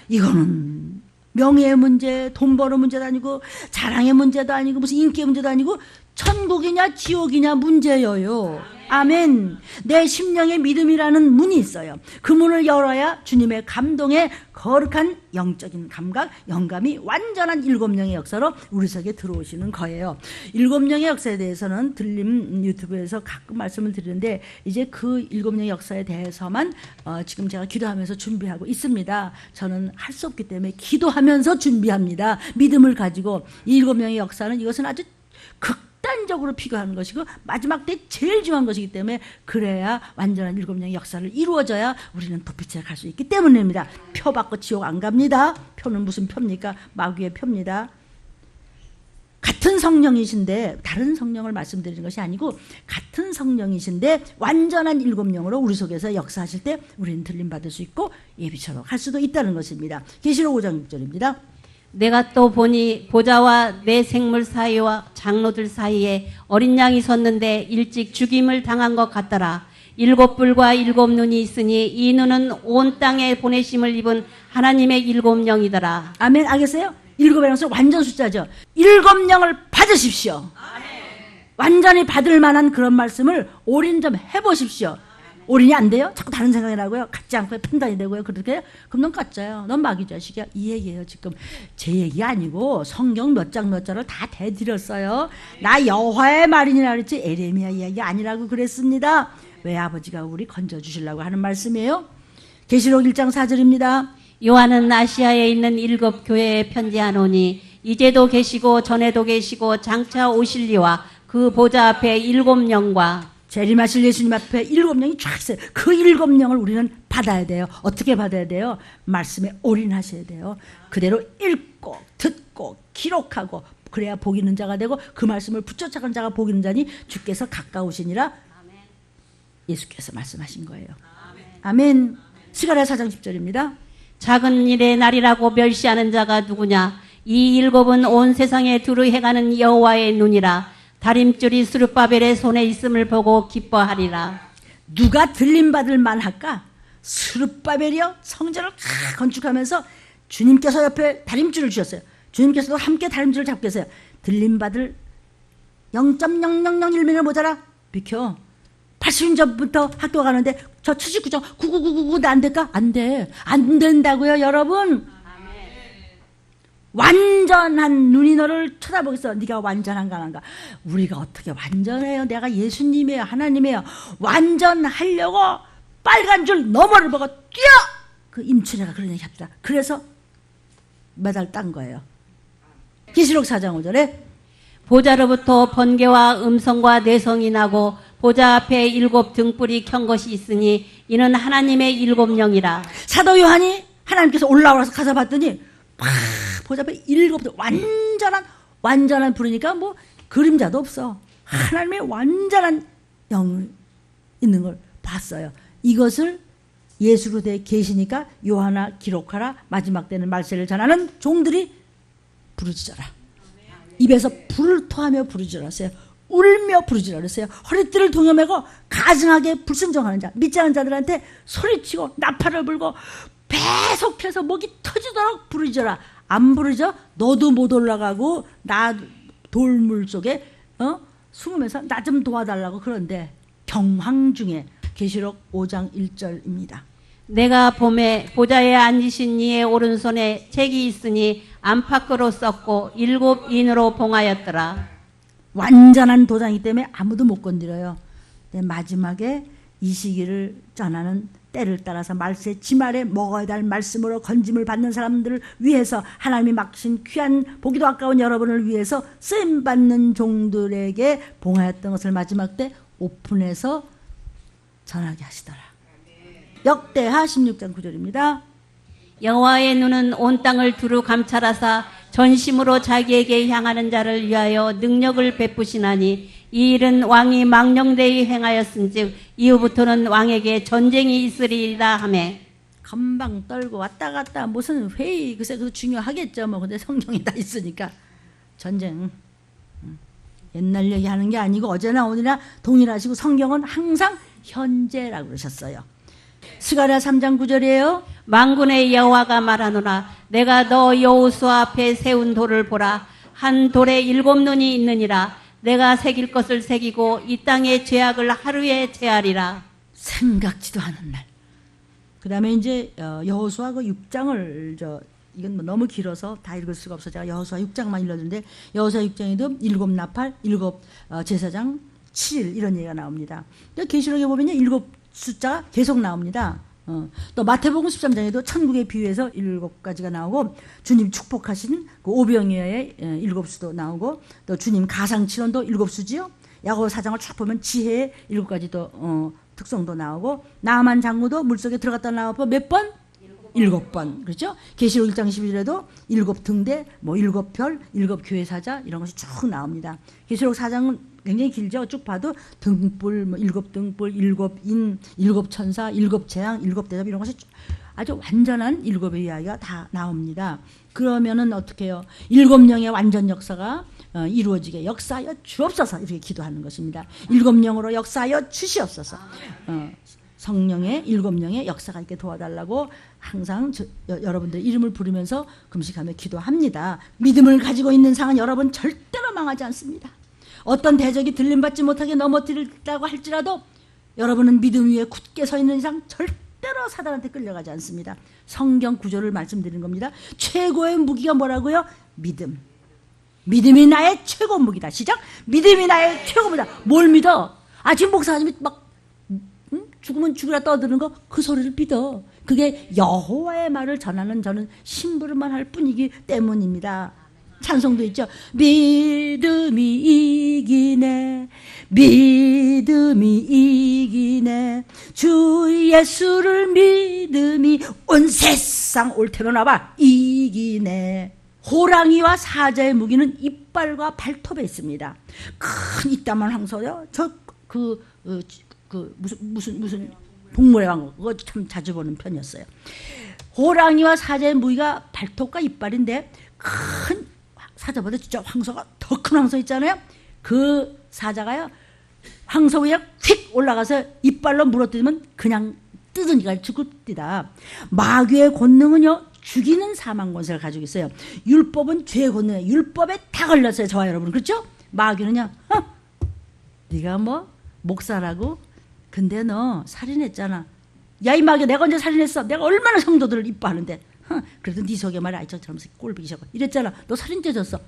A: 이거는 명예의 문제, 돈 버는 문제도 아니고 자랑의 문제도 아니고 무슨 인기의 문제도 아니고 천국이냐 지옥이냐 문제예요. 아멘. 내 심령에 믿음이라는 문이 있어요. 그 문을 열어야 주님의 감동에 거룩한 영적인 감각, 영감이 완전한 7영의 역사로 우리 속에 들어오시는 거예요. 7영의 역사에 대해서는 들림 유튜브에서 가끔 말씀을 드리는데, 이제 그 7영의 역사에 대해서만 지금 제가 기도하면서 준비하고 있습니다. 저는 할 수 없기 때문에 기도하면서 준비합니다. 믿음을 가지고 이 7영의 역사는, 이것은 아주 극단적으로 비교하는 것이고 마지막 때 제일 중요한 것이기 때문에, 그래야 완전한 7영의 역사를 이루어져야 우리는 도피처에 갈 수 있기 때문입니다. 표 받고 지옥 안 갑니다. 표는 무슨 표입니까? 마귀의 표입니다. 같은 같은 성령이신데 다른 성령을 말씀드리는 것이 아니고 같은 성령이신데 완전한 일곱 영으로 우리 속에서 역사하실 때 우리는 들림받을 수 있고 예비처럼 할 수도 있다는 것입니다. 계시록 5장 6절입니다.
B: 내가 또 보니 보좌와 내 생물 사이와 장로들 사이에 어린 양이 섰는데 일찍 죽임을 당한 것 같더라. 일곱 뿔과 일곱 눈이 있으니 이 눈은 온 땅에 보내심을 입은 하나님의 일곱 영이더라.
A: 아멘. 알겠어요? 일곱이라는 것은 완전 숫자죠. 일곱 영을 받으십시오. 완전히 받을 만한 그런 말씀을 올인 좀 해보십시오. 올인이 안 돼요? 자꾸 다른 생각이 나고요. 갖지 않고 판단이 되고요. 그렇게 해요? 그럼 넌 가짜야. 넌 마귀 자식이야. 이 얘기예요. 지금 제 얘기 아니고 성경 몇 장 몇 절을 다 대드렸어요. 나 여호와의 말이니라 그랬지 에레미야 이야기 아니라고 그랬습니다. 왜 아버지가 우리 건져주시려고 하는 말씀이에요? 계시록 1장 4절입니다.
B: 요한은 아시아에 있는 일곱 교회에 편지하노니 이제도 계시고 전에도 계시고 장차 오실리와 그 보좌 앞에 일곱 영과
A: 재림하실 예수님 앞에 일곱 영이 쫙 있어요. 그 일곱 영을 우리는 받아야 돼요. 어떻게 받아야 돼요? 말씀에 올인하셔야 돼요. 그대로 읽고 듣고 기록하고 그래야 복 있는 자가 되고 그 말씀을 붙여차간 자가 복 있는 자니 주께서 가까우시니라 예수께서 말씀하신 거예요. 아멘. 스가랴 4장 10절입니다.
B: 작은 일의 날이라고 멸시하는 자가 누구냐? 이 일곱은 온 세상에 두루 행하는 여호와의 눈이라. 다림줄이 스룹바벨의 손에 있음을 보고 기뻐하리라.
A: 누가 들림받을 만할까? 스룹바벨이요. 성전을 건축하면서 주님께서 옆에 다림줄을 주셨어요. 주님께서도 함께 다림줄을 잡고 계세요. 들림받을 0.0001mm 모자라? 비켜. 80년 전부터 학교 가는데 저 79점 99999도 안 될까? 안 돼. 안 된다고요, 여러분. 완전한 눈이 너를 쳐다보겠어. 네가 완전한가 안 한가. 우리가 어떻게 완전해요? 내가 예수님이에요. 하나님이에요. 완전하려고 빨간 줄 너머를 보고 뛰어! 그 임춘애가 그런 얘기 합니다. 그래서 메달 딴 거예요. 계시록 4장 5절에
B: 보좌로부터 번개와 음성과 내성이 나고 보좌 앞에 일곱 등불이 켠 것이 있으니 이는 하나님의 일곱 영이라.
A: 사도 요한이 하나님께서 올라와서 가서 봤더니 보좌 앞에 일곱 완전한 불이니까 뭐 그림자도 없어. 하나님의 완전한 영이 있는 걸 봤어요. 이것을 예수로 돼 계시니까 요한아 기록하라. 마지막 때는 말세를 전하는 종들이 부르짖어라. 입에서 불을 토하며 부르짖었어요. 울며 부르짖었어요. 허리띠를 동여매고 가증하게 불순종하는 자, 믿지 않은 자들한테 소리치고 나팔을 불고 계속해서 목이 터지도록 부르짖어라. 안 부르짖어? 너도 못 올라가고 나 돌물 속에 숨으면서 나 좀 도와달라고. 그런데 경황 중에 계시록 5장 1절입니다.
B: 내가 봄에 보좌에 앉으신 이의 오른손에 책이 있으니 안팎으로 썼고 일곱 인으로 봉하였더라.
A: 완전한 도장이기 때문에 아무도 못 건드려요. 마지막에 이 시기를 전하는 때를 따라서 말세 지말에 먹어야 될 말씀으로 건짐을 받는 사람들을 위해서 하나님이 막신 귀한 보기도 아까운 여러분을 위해서 쓰임받는 종들에게 봉하였던 것을 마지막 때 오픈해서 전하게 하시더라. 역대하 16장 9절입니다.
B: 여호와의 눈은 온 땅을 두루 감찰하사 전심으로 자기에게 향하는 자를 위하여 능력을 베푸시나니 이 일은 왕이 망령되이 행하였은즉 이후부터는 왕에게 전쟁이 있으리라 하매.
A: 금방 떨고 왔다 갔다 무슨 회의 글쎄 그것도 중요하겠죠. 뭐 근데 성경이 다 있으니까 전쟁 옛날 얘기하는 게 아니고 어제나 오늘이나 동일하시고 성경은 항상 현재라고 그러셨어요. 스가랴 3장 9절이에요.
B: 만군의 여호와가 말하노라. 내가 너 여호수아 앞에 세운 돌을 보라. 한 돌에 일곱 눈이 있느니라. 내가 새길 것을 새기고 이 땅의 죄악을 하루에 제하리라.
A: 생각지도 않은 날. 그 다음에 이제 여호수아 그 6장을 이건 뭐 너무 길어서 다 읽을 수가 없어 제가 여호수아 6장만 읽었는데 여호수아 6장에도 일곱 나팔, 일곱 제사장, 7일 이런 얘기가 나옵니다. 계시록에 보면요 일곱 숫자가 계속 나옵니다. 또 마태복음 13장에도 천국의 비유에서 7가지가 나오고 주님 축복하신 그 오병이어의 7수도 나오고 또 주님 가상치론도 7수지요. 야고보 4장을 쭉 보면 지혜의 7가지도 특성도 나오고 나만 장구도 물속에 들어갔다 나와서 몇 번? 7번. 그렇죠? 계시록 1장 11절에도 7등대, 뭐 7별, 7교회사자 이런 것이 쭉 나옵니다. 계시록 4장은 굉장히 길죠. 쭉 봐도 등불, 뭐 7등불, 7인, 7천사, 7재앙, 7대접 이런 것이 아주 완전한 7의 이야기가 다 나옵니다. 그러면은 어떻게 해요? 7영의 완전 역사가 이루어지게 역사하여 주옵소서 이렇게 기도하는 것입니다. 7영으로 역사하여 주시옵소서. 성령의 7영의 역사가 있게 도와달라고 항상 여러분들 이름을 부르면서 금식하며 기도합니다. 믿음을 가지고 있는 상은 여러분 절대로 망하지 않습니다. 어떤 대적이 들림받지 못하게 넘어뜨린다고 할지라도 여러분은 믿음 위에 굳게 서 있는 이상 절대로 사단한테 끌려가지 않습니다. 성경 구조를 말씀드리는 겁니다. 최고의 무기가 뭐라고요? 믿음. 믿음이 나의 최고 무기다. 시작. 믿음이 나의 최고 무기다. 뭘 믿어? 지금 목사님이 막 죽으면 죽으라 떠드는 거 그 소리를 믿어. 그게 여호와의 말을 전하는 저는 심부름만 할 뿐이기 때문입니다. 찬송도 있죠. 믿음이 이기네, 믿음이 이기네, 주 예수를 믿음이 온 세상 옳대로 나와 이기네. 호랑이와 사자의 무기는 이빨과 발톱에 있습니다. 큰 이따만 황소요. 무슨 동물의 왕국 그거 참 자주 보는 편이었어요. 호랑이와 사자의 무기가 발톱과 이빨인데 큰 사자보다 진짜 황소가 더 큰 황소 있잖아요. 그 사자가요 황소 위에 휙 올라가서 이빨로 물어뜯으면 그냥 뜯으니까 죽읍니다. 마귀의 권능은요 죽이는 사망 권세를 가지고 있어요. 율법은 죄의 권능에 율법에 다 걸렸어요. 저와 여러분 그렇죠? 마귀는요 네가 뭐 목사라고 근데 너 살인했잖아. 야 이 마귀 내가 언제 살인했어? 내가 얼마나 성도들을 이뻐하는데 그래도 네 속에 말이야 아이처럼 꼴보기 싫어 이랬잖아. 너 살인죄 졌어.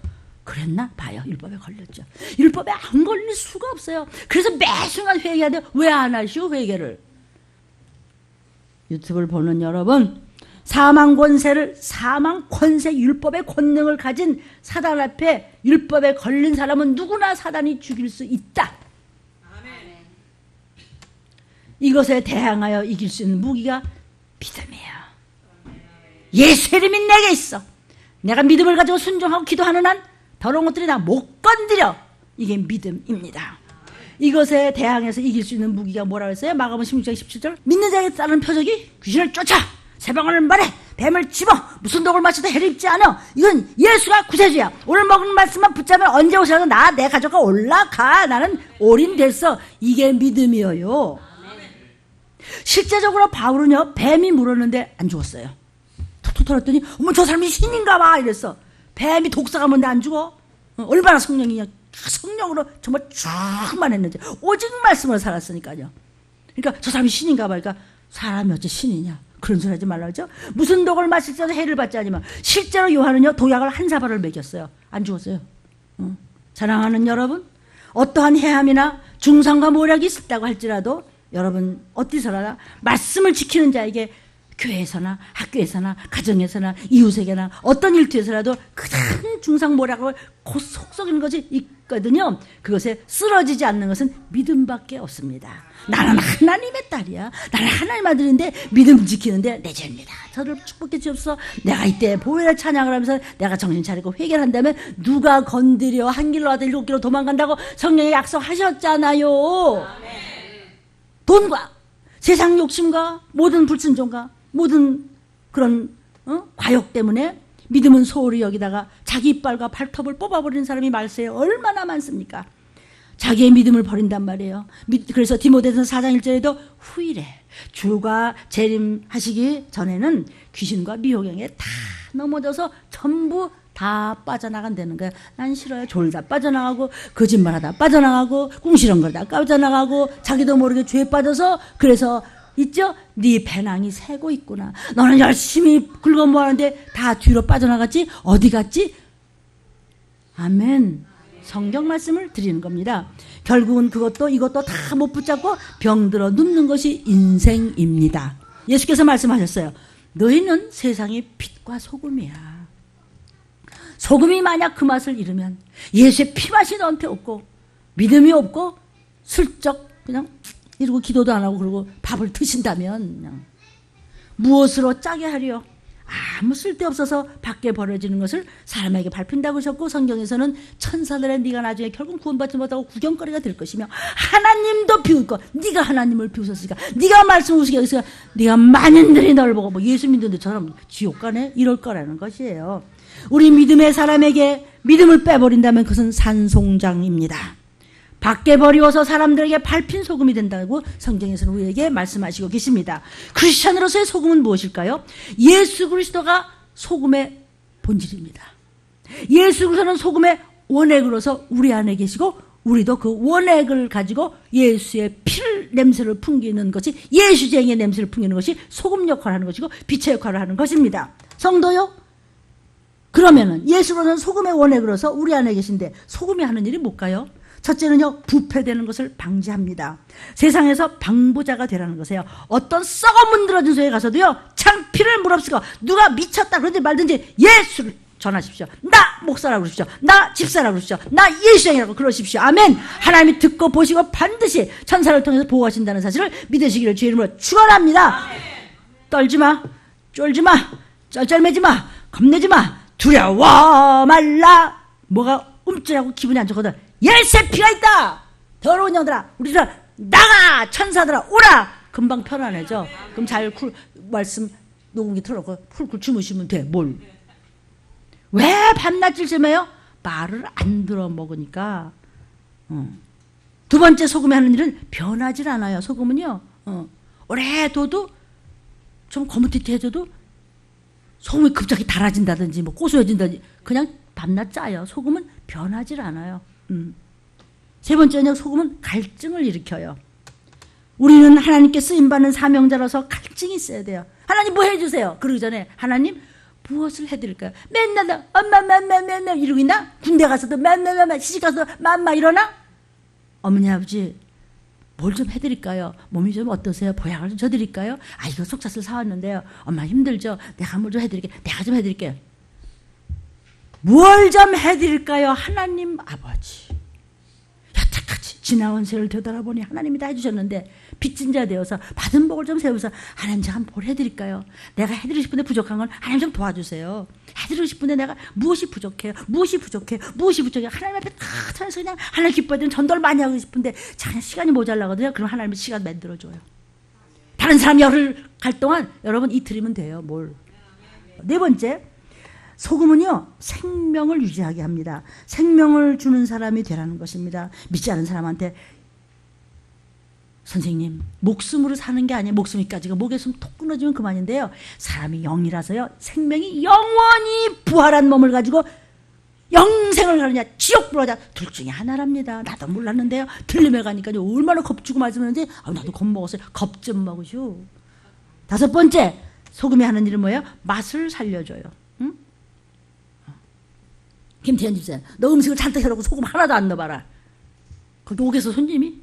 A: 그랬나? 봐요. 율법에 걸렸죠. 율법에 안 걸릴 수가 없어요. 그래서 매 순간 회개해야 돼. 왜 안 하시오 회개를? 유튜브를 보는 여러분 사망 권세 율법의 권능을 가진 사단 앞에 율법에 걸린 사람은 누구나 사단이 죽일 수 있다. 이것에 대항하여 이길 수 있는 무기가 믿음이에요. 예수의 이름이 내게 있어. 내가 믿음을 가지고 순종하고 기도하는 한 더러운 것들이 나 못 건드려. 이게 믿음입니다. 이것에 대항해서 이길 수 있는 무기가 뭐라고 했어요? 마가복음 16장 17절 믿는 자에게 따르는 표적이 귀신을 쫓아 새방울을 말해 뱀을 집어 무슨 독을 마셔도 해를 입지 않아. 이건 예수가 구세주야. 오늘 먹은 말씀만 붙잡으면 언제 오셔도 나 내 가족과 올라가. 나는 올인됐어. 이게 믿음이에요. 실제적으로 바울은요 뱀이 물었는데 안 죽었어요. 툭툭 털었더니 어머 저 사람이 신인가 봐 이랬어. 뱀이 독사가 뭔데 안 죽어? 얼마나 성령이냐. 성령으로 정말 충만했는지 오직 말씀으로 살았으니까요. 그러니까 저 사람이 신인가 봐. 그러니까 사람이 어째 신이냐. 그런 소리 하지 말라죠. 무슨 독을 마실지라도 해를 받지 않으면 실제로 요한은요 독약을 한 사발을 먹였어요. 안 죽었어요. 사랑하는 여러분 어떠한 해함이나 중상과 모략이 있었다고 할지라도 여러분 어디서나 말씀을 지키는 자에게 교회에서나 학교에서나 가정에서나 이웃에게나 어떤 일투에서라도 큰 중상모략을 곧 속썩이는 것이 있거든요. 그것에 쓰러지지 않는 것은 믿음밖에 없습니다. 나는 하나님의 딸이야. 나는 하나님의 아들인데 믿음 지키는데 내 죄입니다. 저를 축복해 주옵소서. 내가 이때 보혈의 찬양을 하면서 내가 정신 차리고 회개를 한다면 누가 건드려 한 길로 와도 7길로 도망간다고 성령이 약속하셨잖아요. 돈과 세상 욕심과 모든 불순종과 모든 그런 과욕 때문에 믿음은 소홀히 여기다가 자기 이빨과 발톱을 뽑아버리는 사람이 말세에 얼마나 많습니까? 자기의 믿음을 버린단 말이에요. 그래서 디모데전서 4장 1절에도 후일에 주가 재림하시기 전에는 귀신과 미혹영에 다 넘어져서 전부 다 빠져나간다는 거예요. 난 싫어요. 졸다 빠져나가고 거짓말하다 빠져나가고 궁시렁거리다 빠져나가고 자기도 모르게 죄에 빠져서 그래서 있죠? 네 배낭이 새고 있구나. 너는 열심히 긁어모았는데 다 뒤로 빠져나갔지? 어디 갔지? 아멘. 성경 말씀을 드리는 겁니다. 결국은 그것도 이것도 다 못 붙잡고 병들어 눕는 것이 인생입니다. 예수께서 말씀하셨어요. 너희는 세상의 빛과 소금이야. 소금이 만약 그 맛을 잃으면 예수의 피맛이 너한테 없고 믿음이 없고 슬쩍 그냥 이러고 기도도 안 하고 그러고 밥을 드신다면 그냥 무엇으로 짜게 하리요? 아무 쓸데없어서 밖에 버려지는 것을 사람에게 밟힌다고 하셨고, 성경에서는 천사들의 네가 나중에 결국 구원받지 못하고 구경거리가 될 것이며, 하나님도 비울 것, 네가 하나님을 비웃었으니까, 네가 말씀을 우습게 했으니까 네가 만인들이 너를 보고 뭐 예수 믿는데 저럼 지옥 가네? 이럴 거라는 것이에요. 우리 믿음의 사람에게 믿음을 빼버린다면 그것은 산송장입니다. 밖에 버리워서 사람들에게 밟힌 소금이 된다고 성경에서는 우리에게 말씀하시고 계십니다. 크리스천으로서의 소금은 무엇일까요? 예수 그리스도가 소금의 본질입니다. 예수 그리스도는 소금의 원액으로서 우리 안에 계시고, 우리도 그 원액을 가지고 예수의 피를 냄새를 풍기는 것이, 예수쟁이의 냄새를 풍기는 것이 소금 역할을 하는 것이고 빛의 역할을 하는 것입니다. 성도요? 그러면은 예수로는 소금의 원액으로서 우리 안에 계신데, 소금이 하는 일이 뭘까요? 첫째는요, 부패되는 것을 방지합니다. 세상에서 방부자가 되라는 것이에요. 어떤 썩어 문드러진 소에 가서도요, 창피를 물없이고 누가 미쳤다 그러든지 말든지 예수를 전하십시오. 나 목사라고 그러십시오. 나 집사라고 그러십시오. 나 예수장이라고 그러십시오. 아멘. 하나님이 듣고 보시고 반드시 천사를 통해서 보호하신다는 사실을 믿으시기를 주의 이름으로 축원합니다. 떨지 마, 쫄지 마, 쩔쩔매지 마, 겁내지 마, 두려워 말라. 뭐가 움찔하고 기분이 안 좋거든. 예수의 피가 있다. 더러운 영들아, 우리들 나가. 천사들아 오라. 금방 편안해져. 그럼 잘 말씀 녹음기 틀어놓고 쿨쿨 주무시면 돼. 뭘? 왜 밤낮 질sem해요? 말을 안 들어 먹으니까. 두 번째, 소금이 하는 일은 변하질 않아요. 소금은요, 오래 둬도 좀 거무튀튀해져도 소금이 급작히 달아진다든지 뭐 고소해진다든지 그냥 밤낮 짜요. 소금은 변하질 않아요. 세 번째는 소금은 갈증을 일으켜요. 우리는 하나님께 쓰임받는 사명자로서 갈증이 있어야 돼요. 하나님 뭐 해주세요. 그러기 전에 하나님 무엇을 해드릴까요? 맨날 엄마 이러고 있나? 군대 가서도 맨날 시집 가서도 맘마 이러나? 어머니 아버지 뭘 좀 해드릴까요? 몸이 좀 어떠세요? 보약을 좀 줘드릴까요? 아 이거 속sat을 사왔는데요. 엄마 힘들죠? 내가 뭘 좀 해드릴게요. 내가 좀 해드릴게요. 뭘 좀 해드릴까요? 하나님 아버지. 여태까지 지나온 세월 되돌아보니 하나님이 다 해주셨는데 빚진 자 되어서 받은 복을 좀 세우면서 하나님 제가 뭘 해드릴까요? 내가 해드리고 싶은데 부족한 건 하나님 좀 도와주세요. 해드리고 싶은데 내가 무엇이 부족해요? 하나님 앞에 다 찾아서 그냥 하나님 기뻐야 되는 전도를 많이 하고 싶은데 그냥 시간이 모자라거든요. 그럼 하나님이 시간 만들어줘요. 다른 사람 열흘 갈 동안 여러분 이틀이면 돼요. 뭘? 네 번째, 소금은요 생명을 유지하게 합니다. 생명을 주는 사람이 되라는 것입니다. 믿지 않은 사람한테 선생님 목숨으로 사는 게 아니에요. 목숨이까지가 목에 숨 톡 끊어지면 그만인데요. 사람이 영이라서요 생명이 영원히 부활한 몸을 가지고 영생을 가느냐 지옥으로 가냐 둘 중에 하나랍니다. 나도 몰랐는데요. 들림에 가니까 얼마나 겁주고 말씀하는지 나도 겁먹었어요. 겁 좀 먹으시오. 다섯 번째, 소금이 하는 일은 뭐예요? 맛을 살려줘요. 응? 김태현 집사님, 너 음식을 잔뜩 해놓고 소금 하나도 안 넣어봐라. 거기 오겠어 손님이?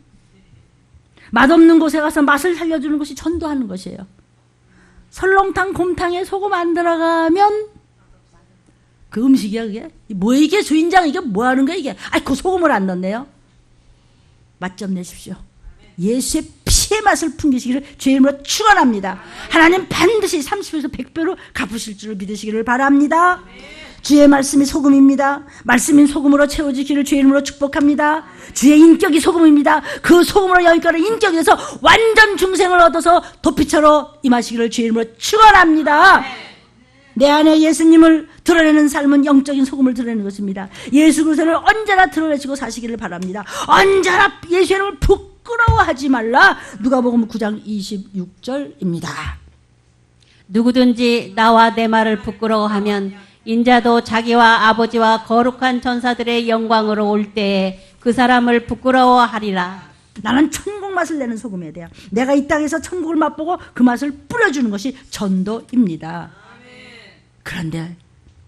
A: 맛없는 곳에 가서 맛을 살려주는 것이 전도하는 것이에요. 설렁탕, 곰탕에 소금 안 들어가면 그 음식이야 그게? 뭐 이게 주인장 이게 뭐 하는 거야 이게? 그 소금을 안 넣네요. 맛 좀 내십시오. 예수의 피의 맛을 풍기시기를 주의 이름으로 축원합니다. 하나님 반드시 30배에서 100배로 갚으실 줄 믿으시기를 바랍니다. 주의 말씀이 소금입니다. 말씀인 소금으로 채워지기를 주의 이름으로 축복합니다. 주의 인격이 소금입니다. 그 소금으로 영육과를 인격이 돼서 완전 중생을 얻어서 도피처로 임하시기를 주의 이름으로 축원합니다. 내 안에 예수님을 드러내는 삶은 영적인 소금을 드러내는 것입니다. 예수 그리스도를 언제나 드러내시고 사시기를 바랍니다. 언제나 예수의 이름을 부끄러워하지 말라. 누가복음 9장 26절입니다.
B: 누구든지 나와 내 말을 부끄러워하면 인자도 자기와 아버지와 거룩한 천사들의 영광으로 올 때에 그 사람을 부끄러워하리라.
A: 나는 천국 맛을 내는 소금이어야 돼요. 내가 이 땅에서 천국을 맛보고 그 맛을 뿌려주는 것이 전도입니다. 그런데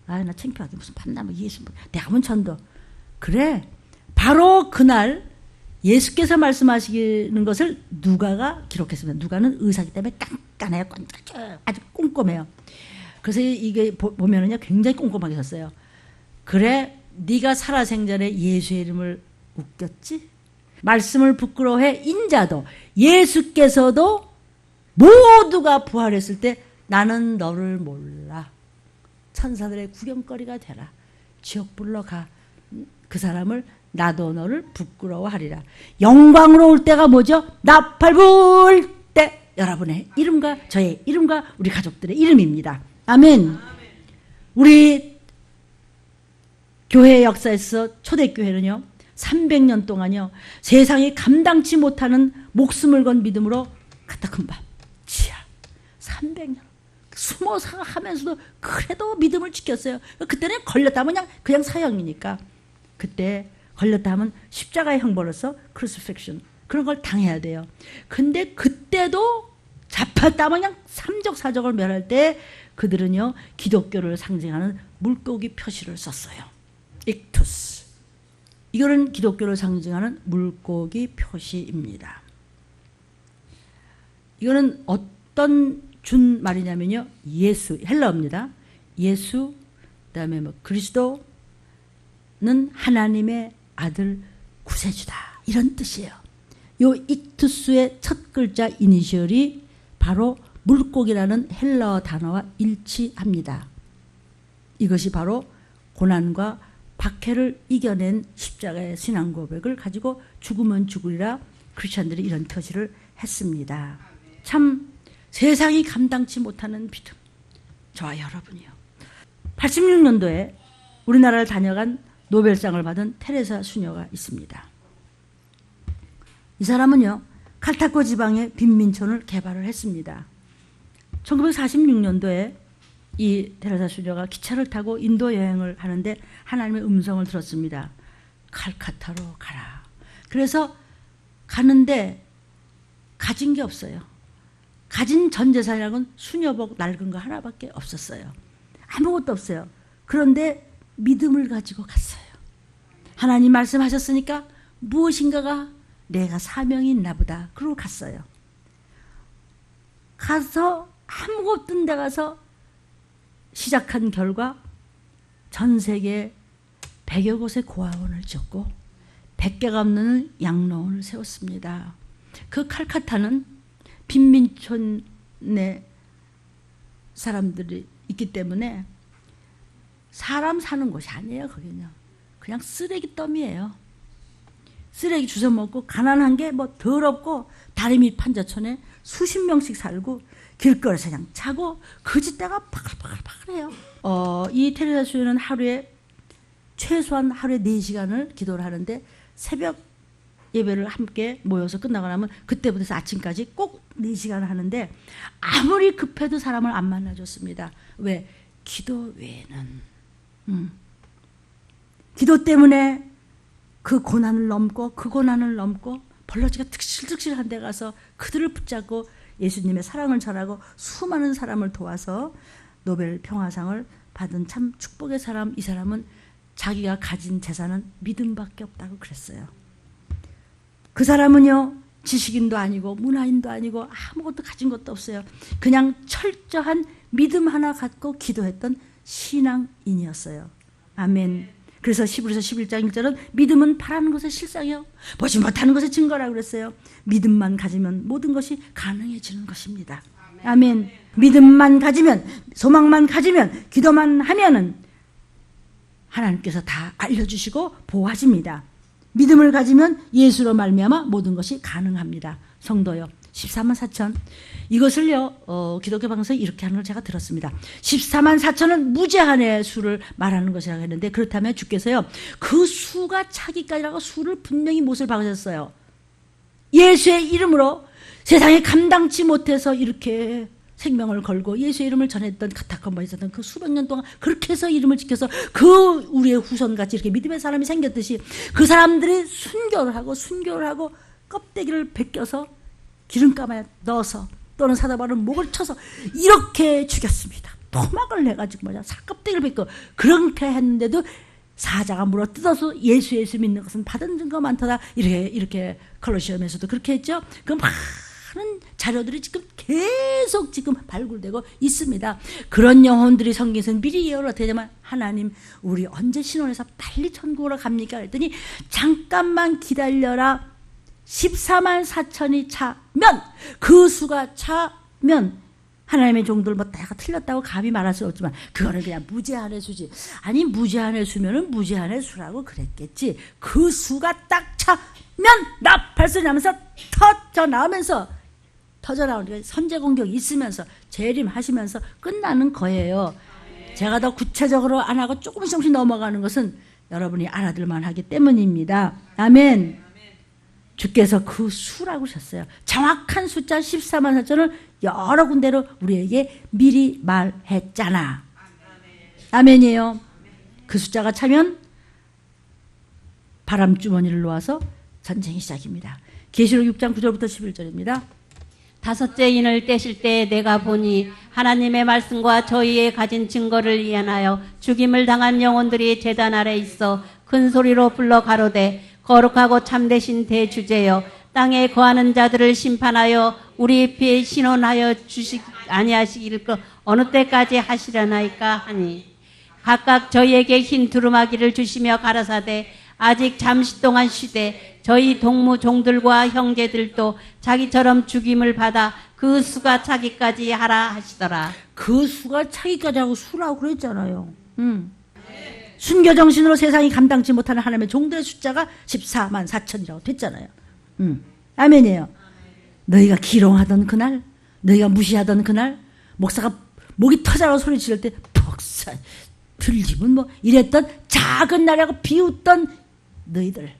A: 나 창피하게 무슨 밤나무 예수 내가 뭔 전도. 그래 바로 그날 예수께서 말씀하시는 것을 누가가 기록했습니다. 누가는 의사기 때문에 깐깐해요. 아주 꼼꼼해요. 그래서 이게 보면은요 굉장히 꼼꼼하게 썼어요. 그래 네가 살아생전에 예수의 이름을 웃겼지? 말씀을 부끄러워해 인자도 예수께서도 모두가 부활했을 때 나는 너를 몰라. 천사들의 구경거리가 되라. 지옥불로 가. 그 사람을 나도 너를 부끄러워하리라. 영광으로 올 때가 뭐죠? 나팔불 때 여러분의 이름과 저의 이름과 우리 가족들의 이름입니다. 아멘. 우리 교회 역사에서 초대교회는요 300년 동안요 세상이 감당치 못하는 목숨을 건 믿음으로 카타콤바 지하 300년 숨어 하면서도 그래도 믿음을 지켰어요. 그때는 걸렸다 하면 그냥 사형이니까 그때 걸렸다 하면 십자가의 형벌로서 크루시픽션 그런 걸 당해야 돼요. 근데 그때도 잡혔다 하면 그냥 삼적사적을 멸할 때 그들은요 기독교를 상징하는 물고기 표시를 썼어요. 익투스. 이거는 기독교를 상징하는 물고기 표시입니다. 이거는 어떤 준 말이냐면요. 예수, 헬라어입니다. 예수, 그다음에 뭐 그리스도는 하나님의 아들 구세주다. 이런 뜻이에요. 요 익투스의 첫 글자 이니셜이 바로 물고기라는 헬라어 단어와 일치합니다. 이것이 바로 고난과 박해를 이겨낸 십자가의 신앙 고백을 가지고 죽으면 죽으리라 크리스천들이 이런 표시를 했습니다. 참 세상이 감당치 못하는 믿음. 저와 여러분이요. 86년도에 우리나라를 다녀간 노벨상을 받은 테레사 수녀가 있습니다. 이 사람은요. 칼타코 지방의 빈민촌을 개발을 했습니다. 1946년도에 이 테레사 수녀가 기차를 타고 인도 여행을 하는데 하나님의 음성을 들었습니다. 칼카타로 가라. 그래서 가는데 가진 게 없어요. 가진 전 재산이라고는 수녀복 낡은 거 하나밖에 없었어요. 아무것도 없어요. 그런데 믿음을 가지고 갔어요. 하나님 말씀하셨으니까 무엇인가가 내가 사명이 있나 보다. 그러고 갔어요. 가서 아무것도 없던 데 가서 시작한 결과 전 세계 100여 곳의 고아원을 지었고 100개가 없는 양로원을 세웠습니다. 그 칼카타는 빈민촌에 사람들이 있기 때문에 사람 사는 곳이 아니에요. 거기는요. 그냥 쓰레기 더미예요. 쓰레기 주워 먹고 가난한 게 뭐 더럽고 다리 밑 판자촌에 수십 명씩 살고 길거리에서 그냥 자고 그 짓다가 파글파글파글해요. 이 테레사 수녀는 하루에 최소한 하루에 4시간을 기도를 하는데 새벽 예배를 함께 모여서 끝나고 나면 그때부터 해서 아침까지 꼭 4시간을 하는데 아무리 급해도 사람을 안 만나줬습니다. 왜? 기도 외에는. 기도 때문에 그 고난을 넘고 그 고난을 넘고 벌러지가 득실득실한 데 가서 그들을 붙잡고 예수님의 사랑을 전하고 수많은 사람을 도와서 노벨 평화상을 받은 참 축복의 사람. 이 사람은 자기가 가진 재산은 믿음밖에 없다고 그랬어요. 그 사람은요 지식인도 아니고 문화인도 아니고 아무것도 가진 것도 없어요. 그냥 철저한 믿음 하나 갖고 기도했던 신앙인이었어요. 아멘. 그래서 히브리서 11장 1절은 믿음은 바라는 것의 실상이요 보지 못하는 것의 증거라고 그랬어요. 믿음만 가지면 모든 것이 가능해지는 것입니다. 아멘. 믿음만 가지면 소망만 가지면 기도만 하면은 하나님께서 다 알려주시고 보호하십니다. 믿음을 가지면 예수로 말미암아 모든 것이 가능합니다. 성도요. 14만 4천. 이것을요, 기독교 방송에 이렇게 하는 걸 제가 들었습니다. 14만 4천은 무제한의 수를 말하는 것이라고 했는데, 그렇다면 주께서요, 그 수가 차기까지라고 수를 분명히 못을 박으셨어요. 예수의 이름으로 세상에 감당치 못해서 이렇게 생명을 걸고 예수의 이름을 전했던 카타콤바에 있었던 그 수백 년 동안 그렇게 해서 이름을 지켜서 그 우리의 후손같이 이렇게 믿음의 사람이 생겼듯이 그 사람들이 순교를 하고 껍데기를 벗겨서 기름감에 넣어서 또는 사도 바울은 목을 쳐서 이렇게 죽였습니다. 토막을 내가지고 껍데기를 벗고 그렇게 했는데도 사자가 물어 뜯어서 예수 믿는 것은 받은 증거 많더라. 이렇게 콜로시움에서도 그렇게 했죠. 그 많은 자료들이 지금 계속 지금 발굴되고 있습니다. 그런 영혼들이 성경에서는 미리 예언을 어떻게 하냐면 하나님 우리 언제 신혼에서 빨리 천국으로 갑니까? 그랬더니 잠깐만 기다려라. 14만 4천이 차면 그 수가 차면 하나님의 종들 뭐 내가 틀렸다고 감히 말할 수는 없지만 그거는 그냥 무제한의 수지. 아니 무제한의 수면은 무제한의 수라고 그랬겠지. 그 수가 딱 차면 나팔소리 나면서 터져 나오니까 선제 공격이 있으면서 재림하시면서 끝나는 거예요. 제가 더 구체적으로 안 하고 조금씩 넘어가는 것은 여러분이 알아들만 하기 때문입니다. 아멘. 주께서 그 수라고 하셨어요. 정확한 숫자 14만 4천을 여러 군데로 우리에게 미리 말했잖아. 아멘이에요. 그 숫자가 차면 바람주머니를 놓아서 전쟁이 시작입니다. 계시록 6장 9절부터 11절입니다.
B: 다섯째 인을 떼실 때 내가 보니 하나님의 말씀과 저희의 가진 증거를 위하여 죽임을 당한 영혼들이 제단 아래 있어 큰 소리로 불러 가로되 거룩하고 참되신 대주제여 땅에 거하는 자들을 심판하여 우리 피에 신원하여 주시 아니하시길 그 어느 때까지 하시려나이까 하니 각각 저희에게 흰 두루마기를 주시며 가라사대 아직 잠시 동안 쉬되 저희 동무 종들과 형제들도 자기처럼 죽임을 받아 그 수가 차기까지 하라 하시더라.
A: 그 수가 차기까지 하고 수라고 그랬잖아요. 순교 정신으로 세상이 감당치 못하는 하나님의 종들의 숫자가 14만 4천이라고 됐잖아요. 아멘이에요. 너희가 기롱하던 그날, 너희가 무시하던 그날, 목사가 목이 터져라고 소리 지를 때 목사 들리면 뭐 이랬던 작은 날이라고 비웃던 너희들,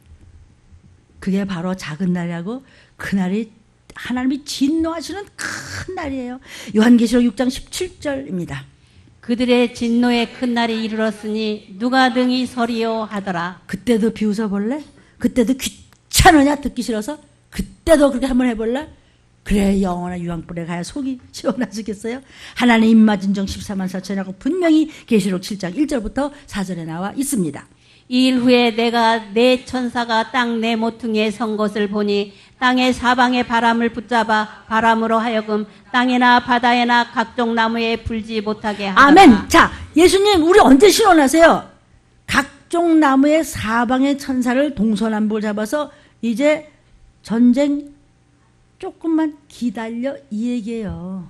A: 그게 바로 작은 날이라고 그날이 하나님이 진노하시는 큰 날이에요. 요한계시록 6장 17절입니다.
B: 그들의 진노의 큰 날이 이르렀으니 누가 등이 서리요 하더라.
A: 그때도 비웃어 볼래? 그때도 귀찮으냐? 듣기 싫어서? 그때도 그렇게 한번 해볼래? 그래 영원한 유황불에 가야 속이 시원하시겠어요? 하나님 입맞은 정 14만 4천이라고 분명히 계시록 7장 1절부터 4절에 나와 있습니다.
B: 이 일 후에 내가 내 천사가 땅 내 모퉁이에 선 것을 보니 땅의 사방의 바람을 붙잡아 바람으로 하여금 땅이나 바다에나 각종 나무에 불지 못하게 하더라.
A: 아멘. 자, 예수님 우리 언제 신원하세요? 각종 나무의 사방의 천사를 동서남북을 잡아서 이제 전쟁 조금만 기다려 이 얘기예요.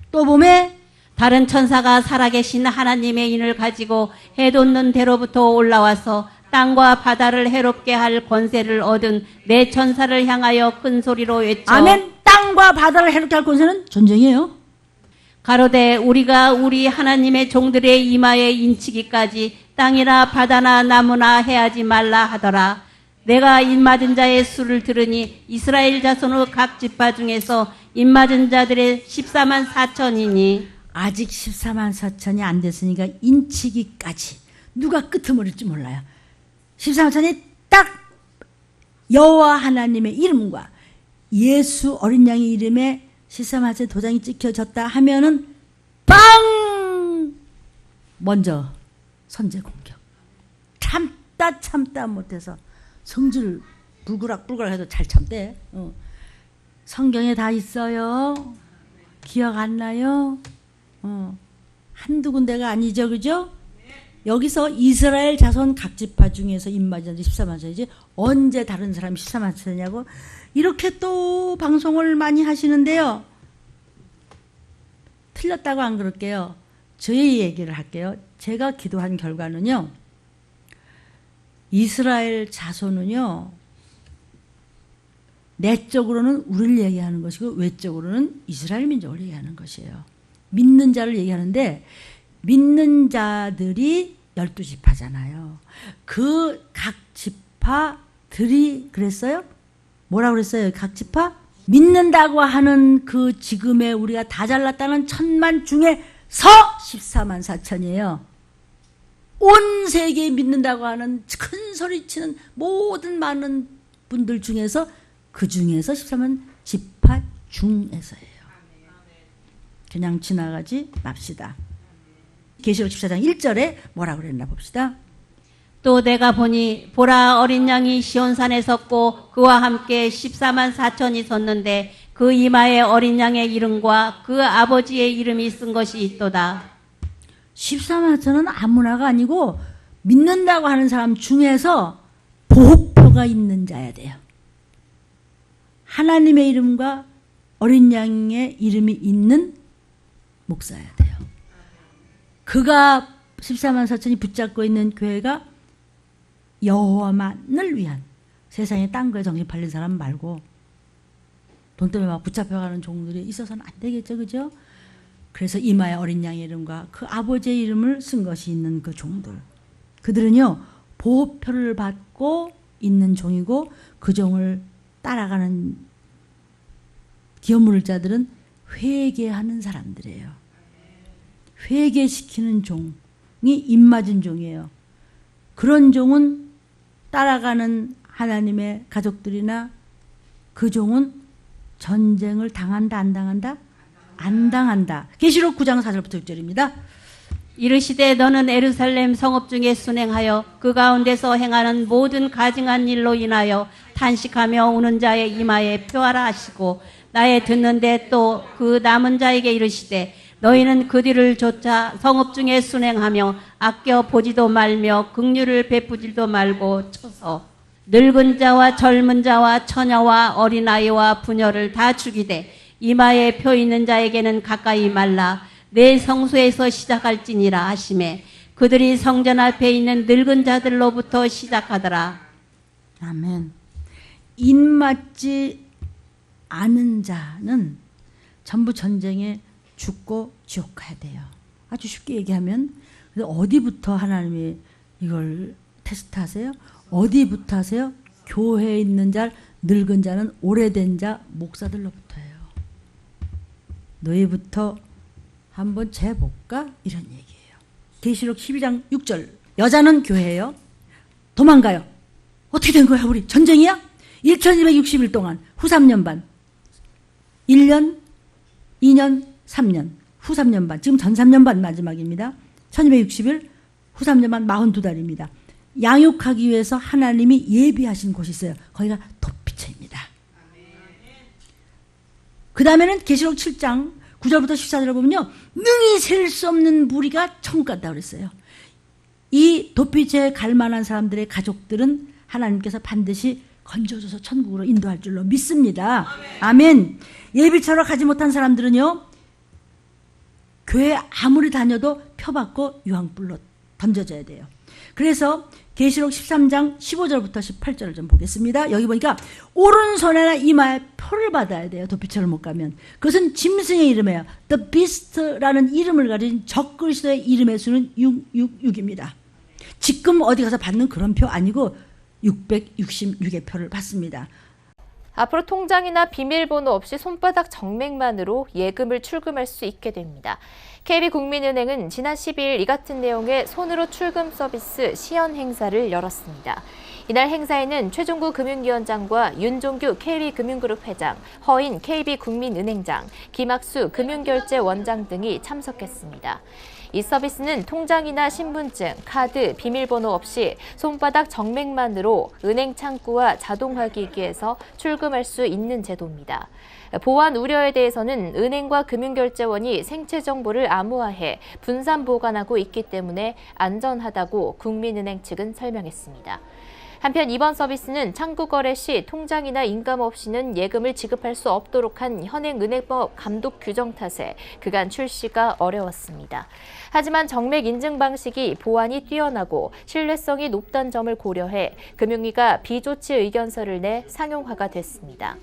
A: 또 봄에
B: 다른 천사가 살아계신 하나님의 인을 가지고 해 돋는 대로부터 올라와서 땅과 바다를 해롭게 할 권세를 얻은 내 천사를 향하여 큰 소리로 외쳐
A: 아멘. 땅과 바다를 해롭게 할 권세는 전쟁이에요.
B: 가로되 우리가 우리 하나님의 종들의 이마에 인치기까지 땅이나 바다나 나무나 해하지 말라 하더라. 내가 입맞은 자의 수를 들으니 이스라엘 자손의 각 지파 중에서 입맞은 자들의 14만 4천이니
A: 아직 14만 4천이 안 됐으니까 인치기까지 누가 끄트머릴지 몰라요. 14만 4천이 딱 여호와 하나님의 이름과 예수 어린 양의 이름에 14만 4천 도장이 찍혀졌다 하면은 빵! 먼저 선제 공격. 참다 못해서 성질 불그락불그락 해도 잘 참대. 성경에 다 있어요. 기억 안 나요? 한두 군데가 아니죠, 그죠? 여기서 이스라엘 자손 각 지파 중에서 입맞은 14만 천이지 언제 다른 사람이 14만 천이냐고 이렇게 또 방송을 많이 하시는데요. 틀렸다고 안 그럴게요. 저의 얘기를 할게요. 제가 기도한 결과는요. 이스라엘 자손은요. 내적으로는 우리를 얘기하는 것이고 외적으로는 이스라엘 민족을 얘기하는 것이에요. 믿는 자를 얘기하는데 믿는 자들이 12지파잖아요. 그 각 지파들이 그랬어요? 뭐라고 그랬어요? 각 지파? 믿는다고 하는 그 지금의 우리가 다 잘났다는 1000만 중에서 14만 4천이에요. 온 세계에 믿는다고 하는 큰 소리치는 모든 많은 분들 중에서 그 중에서 14만 지파 중에서예요. 그냥 지나가지 맙시다. 계시록 14장 1절에 뭐라고 그랬나 봅시다.
B: 또 내가 보니 보라 어린 양이 시온산에 섰고 그와 함께 14만 4천이 섰는데 그 이마에 어린 양의 이름과 그 아버지의 이름이 쓴 것이 있도다.
A: 14만 4천은 아무나가 아니고 믿는다고 하는 사람 중에서 보호표가 있는 자야 돼요. 하나님의 이름과 어린 양의 이름이 있는 목사여야 돼요. 그가 14만 4천이 붙잡고 있는 교회가 여호와만을 위한, 세상에 딴 거에 정신 팔린 사람 말고 돈 때문에 막 붙잡혀가는 종들이 있어서는 안 되겠죠, 그죠? 그래서 이마에 어린 양의 이름과 그 아버지의 이름을 쓴 것이 있는 그 종들, 그들은요 보호표를 받고 있는 종이고, 그 종을 따라가는 기업물 자들은 회개하는 사람들이에요. 회개시키는 종이 입맞은 종이에요. 그런 종은 따라가는 하나님의 가족들이나 그 종은 전쟁을 당한다 안 당한다? 안 당한다. 계시록 9장 4절부터 6절입니다.
B: 이르시되 너는 예루살렘 성읍 중에 순행하여 그 가운데서 행하는 모든 가증한 일로 인하여 탄식하며 우는 자의 이마에 표하라 하시고, 나의 듣는데 또 그 남은 자에게 이르시되 너희는 그 뒤를 쫓아 성읍 중에 순행하며 아껴 보지도 말며 긍휼을 베푸지도 말고 쳐서 늙은 자와 젊은 자와 처녀와 어린아이와 부녀를 다 죽이되 이마에 표 있는 자에게는 가까이 말라. 내 성소에서 시작할지니라 하시매 그들이 성전 앞에 있는 늙은 자들로부터 시작하더라.
A: 아멘. 입맞지 않은 자는 전부 전쟁에 죽고 지옥 가야 돼요. 아주 쉽게 얘기하면, 어디부터 하나님이 이걸 테스트하세요? 어디부터 하세요? 교회에 있는 자, 늙은 자는 오래된 자, 목사들로부터예요. 너희부터 한번 재볼까? 이런 얘기예요. 계시록 12장 6절. 여자는 교회예요. 도망가요. 어떻게 된 거야 우리? 전쟁이야? 1260일 동안 후 3년 반. 1년, 2년, 3년. 후 3년 반. 지금 전 3년 반 마지막입니다. 1260일, 후 3년 반 42달입니다. 양육하기 위해서 하나님이 예비하신 곳이 있어요. 거기가 도피처입니다. 그 다음에는 계시록 7장 9절부터 14절을 보면요, 능히 셀 수 없는 무리가 천국 갔다 그랬어요. 이 도피처에 갈 만한 사람들의 가족들은 하나님께서 반드시 건져줘서 천국으로 인도할 줄로 믿습니다. 아멘. 예비처로 가지 못한 사람들은요, 교회 아무리 다녀도 표받고 유황불로 던져져야 돼요. 그래서 계시록 13장 15절부터 18절을 좀 보겠습니다. 여기 보니까 오른손에나 이마에 표를 받아야 돼요. 도피처를 못 가면. 그것은 짐승의 이름이에요. The Beast라는 이름을 가진 적그리스도의 이름의 수는 666입니다. 지금 어디 가서 받는 그런 표 아니고 666의 표를 받습니다.
C: 앞으로 통장이나 비밀번호 없이 손바닥 정맥만으로 예금을 출금할 수 있게 됩니다. KB국민은행은 지난 12일 이 같은 내용의 손으로 출금 서비스 시연 행사를 열었습니다. 이날 행사에는 최종구 금융위원장과 윤종규 KB금융그룹 회장, 허인 KB국민은행장, 김학수 금융결제원장 등이 참석했습니다. 이 서비스는 통장이나 신분증, 카드, 비밀번호 없이 손바닥 정맥만으로 은행 창구와 자동화기기에서 출금할 수 있는 제도입니다. 보안 우려에 대해서는 은행과 금융결제원이 생체 정보를 암호화해 분산 보관하고 있기 때문에 안전하다고 국민은행 측은 설명했습니다. 한편 이번 서비스는 창구 거래 시 통장이나 인감 없이는 예금을 지급할 수 없도록 한 현행은행법 감독 규정 탓에 그간 출시가 어려웠습니다. 하지만 정맥 인증 방식이 보안이 뛰어나고 신뢰성이 높다는 점을 고려해 금융위가 비조치 의견서를 내 상용화가 됐습니다.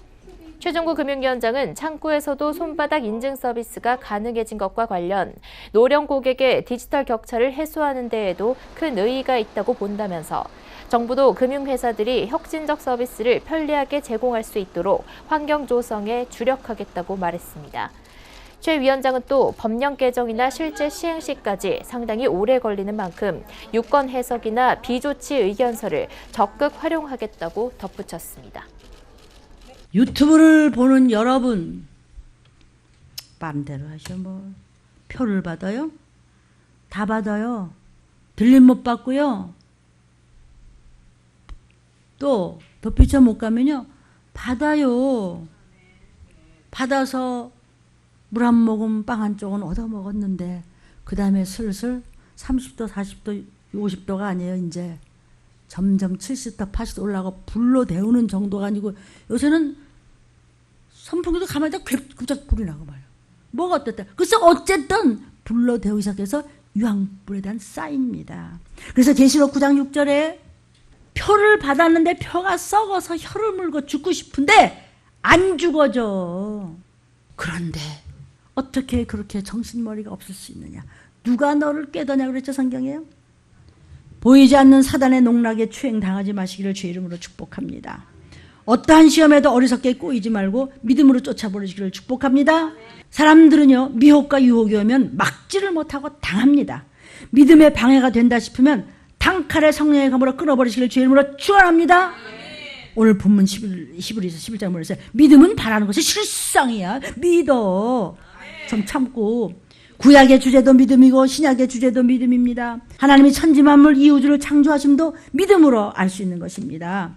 C: 최종구 금융위원장은 창구에서도 손바닥 인증 서비스가 가능해진 것과 관련 노령 고객의 디지털 격차를 해소하는 데에도 큰 의의가 있다고 본다면서 정부도 금융회사들이 혁신적 서비스를 편리하게 제공할 수 있도록 환경 조성에 주력하겠다고 말했습니다. 최 위원장은 또 법령 개정이나 실제 시행 시까지 상당히 오래 걸리는 만큼 유권 해석이나 비조치 의견서를 적극 활용하겠다고 덧붙였습니다.
A: 유튜브를 보는 여러분, 마음대로 하셔. 표를 받아요? 다 받아요. 들림 못 받고요. 또 도피처 못 가면요, 받아요. 받아서 물 한 모금 빵 한 쪽은 얻어 먹었는데 그 다음에 슬슬 30도 40도 50도가 아니에요. 이제 점점 70도 80도 올라가고 불로 데우는 정도가 아니고 요새는 선풍기도 가만히 있다가 갑자기 불이 나고 말이에요. 뭐가 어떻다. 그래서 어쨌든 불로 데우기 시작해서 유황불에 대한 쌓입니다. 그래서 계시록 9장 6절에 표를 받았는데 표가 썩어서 혀를 물고 죽고 싶은데 안 죽어져. 그런데 어떻게 그렇게 정신머리가 없을 수 있느냐. 누가 너를 깨더냐 그랬죠, 성경에요. 보이지 않는 사단의 농락에 추행당하지 마시기를 주의 이름으로 축복합니다. 어떠한 시험에도 어리석게 꼬이지 말고 믿음으로 쫓아버리시기를 축복합니다. 사람들은요, 미혹과 유혹이 오면 막지를 못하고 당합니다. 믿음의 방해가 된다 싶으면 단칼에 성령의 검으로 끊어버리시기를 주의 이름으로 축원합니다. 오늘 본문 11에서 11장 보면서 믿음은 바라는 것이 실상이야. 믿어. 좀 참고. 구약의 주제도 믿음이고 신약의 주제도 믿음입니다. 하나님이 천지만물 이 우주를 창조하심도 믿음으로 알 수 있는 것입니다.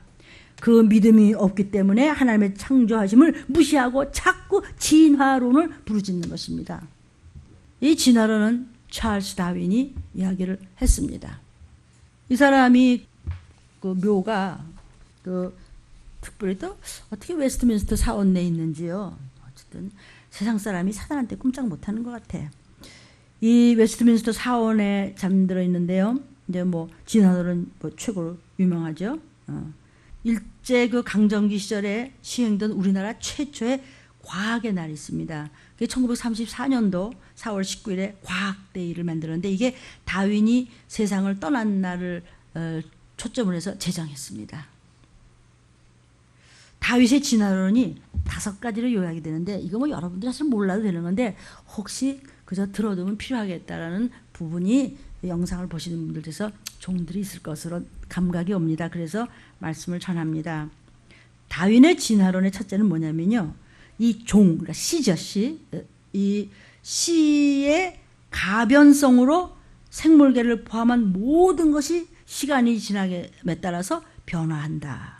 A: 그 믿음이 없기 때문에 하나님의 창조하심을 무시하고 자꾸 진화론을 부르짖는 것입니다. 이 진화론은 찰스 다윈이 이야기를 했습니다. 이 사람이 그 묘가 특별히 또 어떻게 웨스트민스터 사원 내에 있는지요. 어쨌든 세상 사람이 사단한테 꼼짝 못하는 것 같아. 이 웨스트민스터 사원에 잠들어 있는데요. 이제 뭐 진화론은 뭐 최고로 유명하죠. 일제 그 강점기 시절에 시행된 우리나라 최초의 과학의 날이 있습니다. 그게 1934년도 4월 19일에 과학데이를 만들었는데 이게 다윈이 세상을 떠난 날을 초점을 해서 제정했습니다. 다윗의 진화론이 5가지로 요약이 되는데 이거 뭐 여러분들이 사실 몰라도 되는 건데 혹시 그저 들어두면 필요하겠다라는 부분이 영상을 보시는 분들 중에서 종들이 있을 것으로 감각이 옵니다. 그래서 말씀을 전합니다. 다윈의 진화론의 첫째는 뭐냐면요. 이 종, 그러니까 씨죠, 씨. 이 씨의 가변성으로 생물계를 포함한 모든 것이 시간이 지나감에 따라서 변화한다.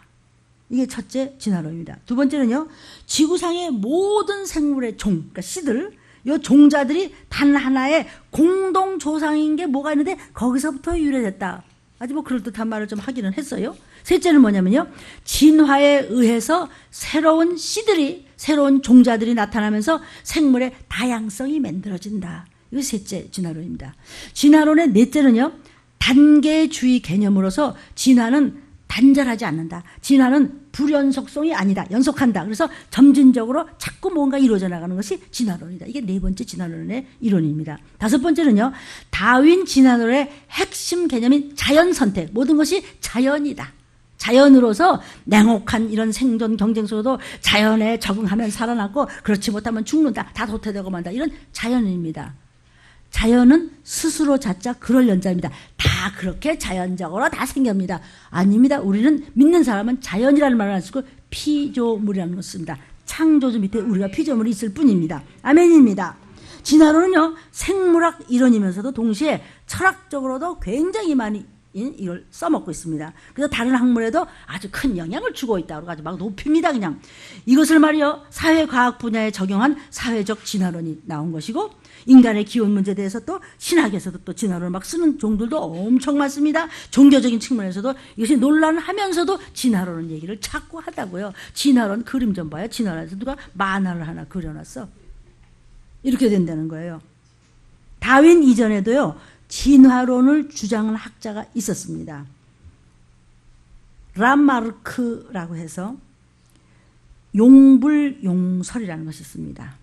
A: 이게 첫째 진화론입니다. 두 번째는요. 지구상의 모든 생물의 종, 그러니까 씨들, 이 종자들이 단 하나의 공동 조상인 게 뭐가 있는데 거기서부터 유래됐다. 아주 뭐 그럴듯한 말을 좀 하기는 했어요. 셋째는 뭐냐면요. 진화에 의해서 새로운 씨들이, 새로운 종자들이 나타나면서 생물의 다양성이 만들어진다. 이거 셋째 진화론입니다. 진화론의 넷째는요. 단계주의 개념으로서 진화는 단절하지 않는다. 진화는 불연속성이 아니다. 연속한다. 그래서 점진적으로 자꾸 뭔가 이루어져 나가는 것이 진화론이다. 이게 네 번째 진화론의 이론입니다. 다섯 번째는요. 다윈 진화론의 핵심 개념인 자연선택. 모든 것이 자연이다. 자연으로서 냉혹한 이런 생존 경쟁 속에도 자연에 적응하면 살아남고 그렇지 못하면 죽는다. 다 도태되고 만다. 이런 자연입니다. 자연은 스스로 자자 그럴 연자입니다. 다 그렇게 자연적으로 다 생깁니다. 아닙니다. 우리는 믿는 사람은 자연이라는 말을 안 쓰고 피조물이라는 것을 씁니다. 창조주 밑에 우리가 피조물이 있을 뿐입니다. 아멘입니다. 진화론은요. 생물학 이론이면서도 동시에 철학적으로도 굉장히 많이 이걸 써먹고 있습니다. 그래서 다른 학문에도 아주 큰 영향을 주고 있다고 가지고 막 높입니다. 그냥 이것을 말이요. 사회과학 분야에 적용한 사회적 진화론이 나온 것이고 인간의 기원 문제에 대해서 또 신학에서도 또 진화론을 막 쓰는 종들도 엄청 많습니다. 종교적인 측면에서도 이것이 논란하면서도 진화론 얘기를 자꾸 하다고요. 진화론 그림 좀 봐요. 진화론에서 누가 만화를 하나 그려놨어. 이렇게 된다는 거예요. 다윈 이전에도요. 진화론을 주장하는 학자가 있었습니다. 라마르크라고 해서 용불용설이라는 것이 있습니다.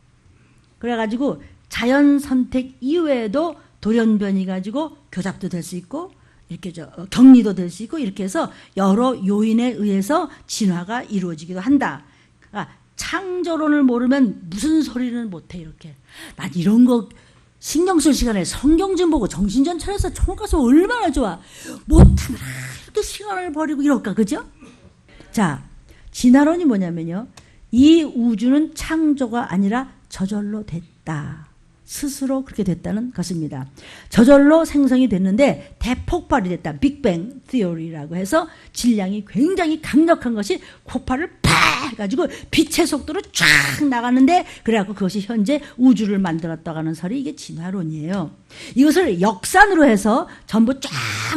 A: 그래가지고 자연 선택 이외에도 돌연변이 가지고 교잡도 될 수 있고 이렇게 격리도 될 수 있고 이렇게 해서 여러 요인에 의해서 진화가 이루어지기도 한다. 그러니까 창조론을 모르면 무슨 소리는 못해 이렇게. 난 이런 거 신경 쓸 시간에 성경 좀 보고 정신전 차려서 총각 가서 얼마나 좋아. 못하면 이렇게 시간을 버리고 이럴까 그죠? 자, 진화론이 뭐냐면요. 이 우주는 창조가 아니라 저절로 됐다. 스스로 그렇게 됐다는 것입니다. 저절로 생성이 됐는데 대폭발이 됐다. 빅뱅 티오리라고 해서 질량이 굉장히 강력한 것이 폭발을 팍 해가지고 빛의 속도로 쫙 나가는데 그래갖고 그것이 현재 우주를 만들었다고 하는 설이 이게 진화론이에요. 이것을 역산으로 해서 전부 쫙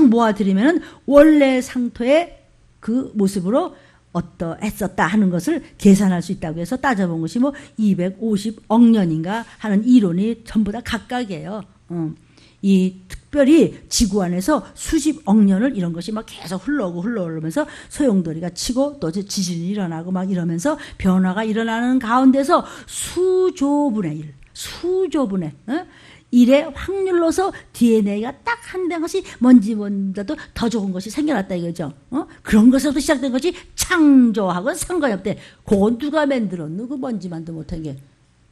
A: 모아들이면은 원래 상토의 그 모습으로 어떠했었다 하는 것을 계산할 수 있다고 해서 따져본 것이 뭐 250억 년인가 하는 이론이 전부 다 각각이에요. 이 특별히 지구 안에서 수십억 년을 이런 것이 막 계속 흘러오면서 소용돌이가 치고 또 지진이 일어나고 막 이러면서 변화가 일어나는 가운데서 수조분의 1의 확률로서 DNA가 딱 한 것이 먼지보다도 더 좋은 것이 생겨났다 이거죠. 그런 것에서부터 시작된 것이 창조하고는 상관이 없대. 그건 누가 만들었노? 그 먼지만도 못한 게.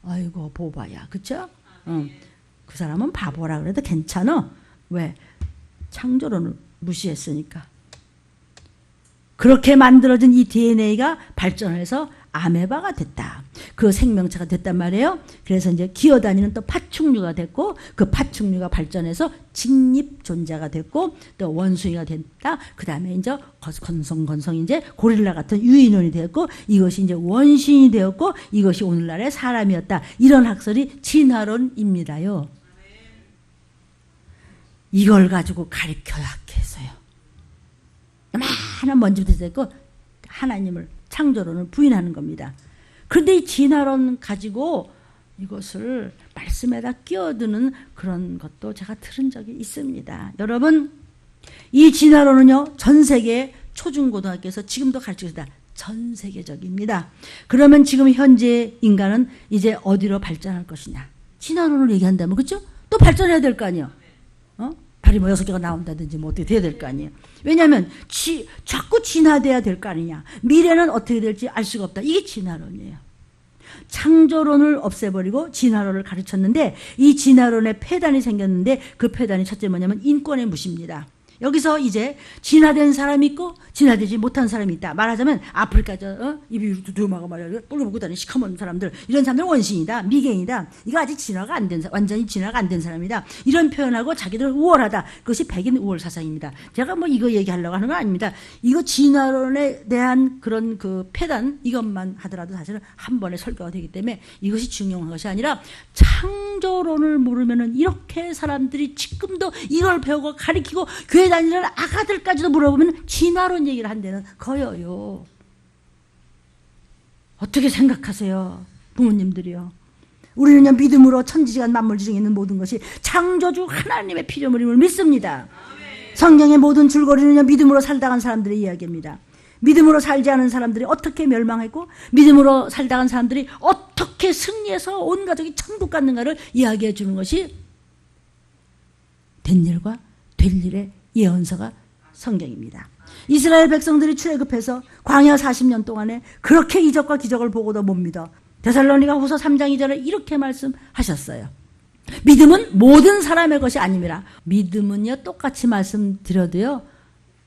A: 아이고 보봐야. 그쵸? 그 사람은 바보라 그래도 괜찮아. 왜? 창조론을 무시했으니까. 그렇게 만들어진 이 DNA가 발전해서 아메바가 됐다. 그 생명체가 됐단 말이에요. 그래서 이제 기어다니는 또 파충류가 됐고, 그 파충류가 발전해서 직립 존재가 됐고, 또 원숭이가 됐다. 그 다음에 이제 건성 이제 고릴라 같은 유인원이 되었고, 이것이 이제 원신이 되었고, 이것이 오늘날의 사람이었다. 이런 학설이 진화론입니다요. 이걸 가지고 가르쳐야 해서요. 많은 먼지부터 됐고 하나님을 창조론을 부인하는 겁니다. 그런데 이 진화론 가지고 이것을 말씀에다 끼어드는 그런 것도 제가 들은 적이 있습니다. 여러분, 이 진화론은요, 전 세계 초중고등학교에서 지금도 가르치고 있다. 전 세계적입니다. 그러면 지금 현재 인간은 이제 어디로 발전할 것이냐? 진화론을 얘기한다면, 그렇죠? 또 발전해야 될 거 아니에요. 발이 뭐 6개가 나온다든지 뭐 어떻게 돼야 될 거 아니에요. 왜냐하면 자꾸 진화돼야 될 거 아니냐. 미래는 어떻게 될지 알 수가 없다. 이게 진화론이에요. 창조론을 없애버리고 진화론을 가르쳤는데 이 진화론에 폐단이 생겼는데 그 폐단이 첫째 뭐냐면 인권의 무시입니다. 여기서 이제 진화된 사람이 있고 진화되지 못한 사람이 있다. 말하자면 아프리카죠. 입이 두툼하고 말이야. 뿔을 먹고 다니는 시커먼 사람들. 이런 사람들은 원신이다. 미개이다. 이거 아직 진화가 안 된 완전히 진화가 안 된 사람이다. 이런 표현하고 자기들은 우월하다. 그것이 백인 우월 사상입니다. 제가 뭐 이거 얘기하려고 하는 건 아닙니다. 이거 진화론에 대한 그런 그 폐단 이것만 하더라도 사실은 한 번에 설교가 되기 때문에 이것이 중요한 것이 아니라 창조론을 모르면은 이렇게 사람들이 지금도 이걸 배우고 가르치고 교회 다니는 아가들까지도 물어보면 진화론 얘기를 한다는 거예요. 어떻게 생각하세요? 부모님들이요. 우리는요, 믿음으로 천지지간 만물지중에 있는 모든 것이 창조주 하나님의 피조물임을 믿습니다. 성경의 모든 줄거리는요, 믿음으로 살다간 사람들의 이야기입니다. 믿음으로 살지 않은 사람들이 어떻게 멸망했고 믿음으로 살다간 사람들이 어떻게 승리해서 온 가족이 천국 갔는가를 이야기해 주는 것이 된 일과 될 일의 예언서가 성경입니다. 이스라엘 백성들이 출애굽해서 광야 40년 동안에 그렇게 이적과 기적을 보고도 못 믿어. 데살로니가 후서 3장 2절에 이렇게 말씀하셨어요. 믿음은 모든 사람의 것이 아닙니다. 믿음은요, 똑같이 말씀드려도요,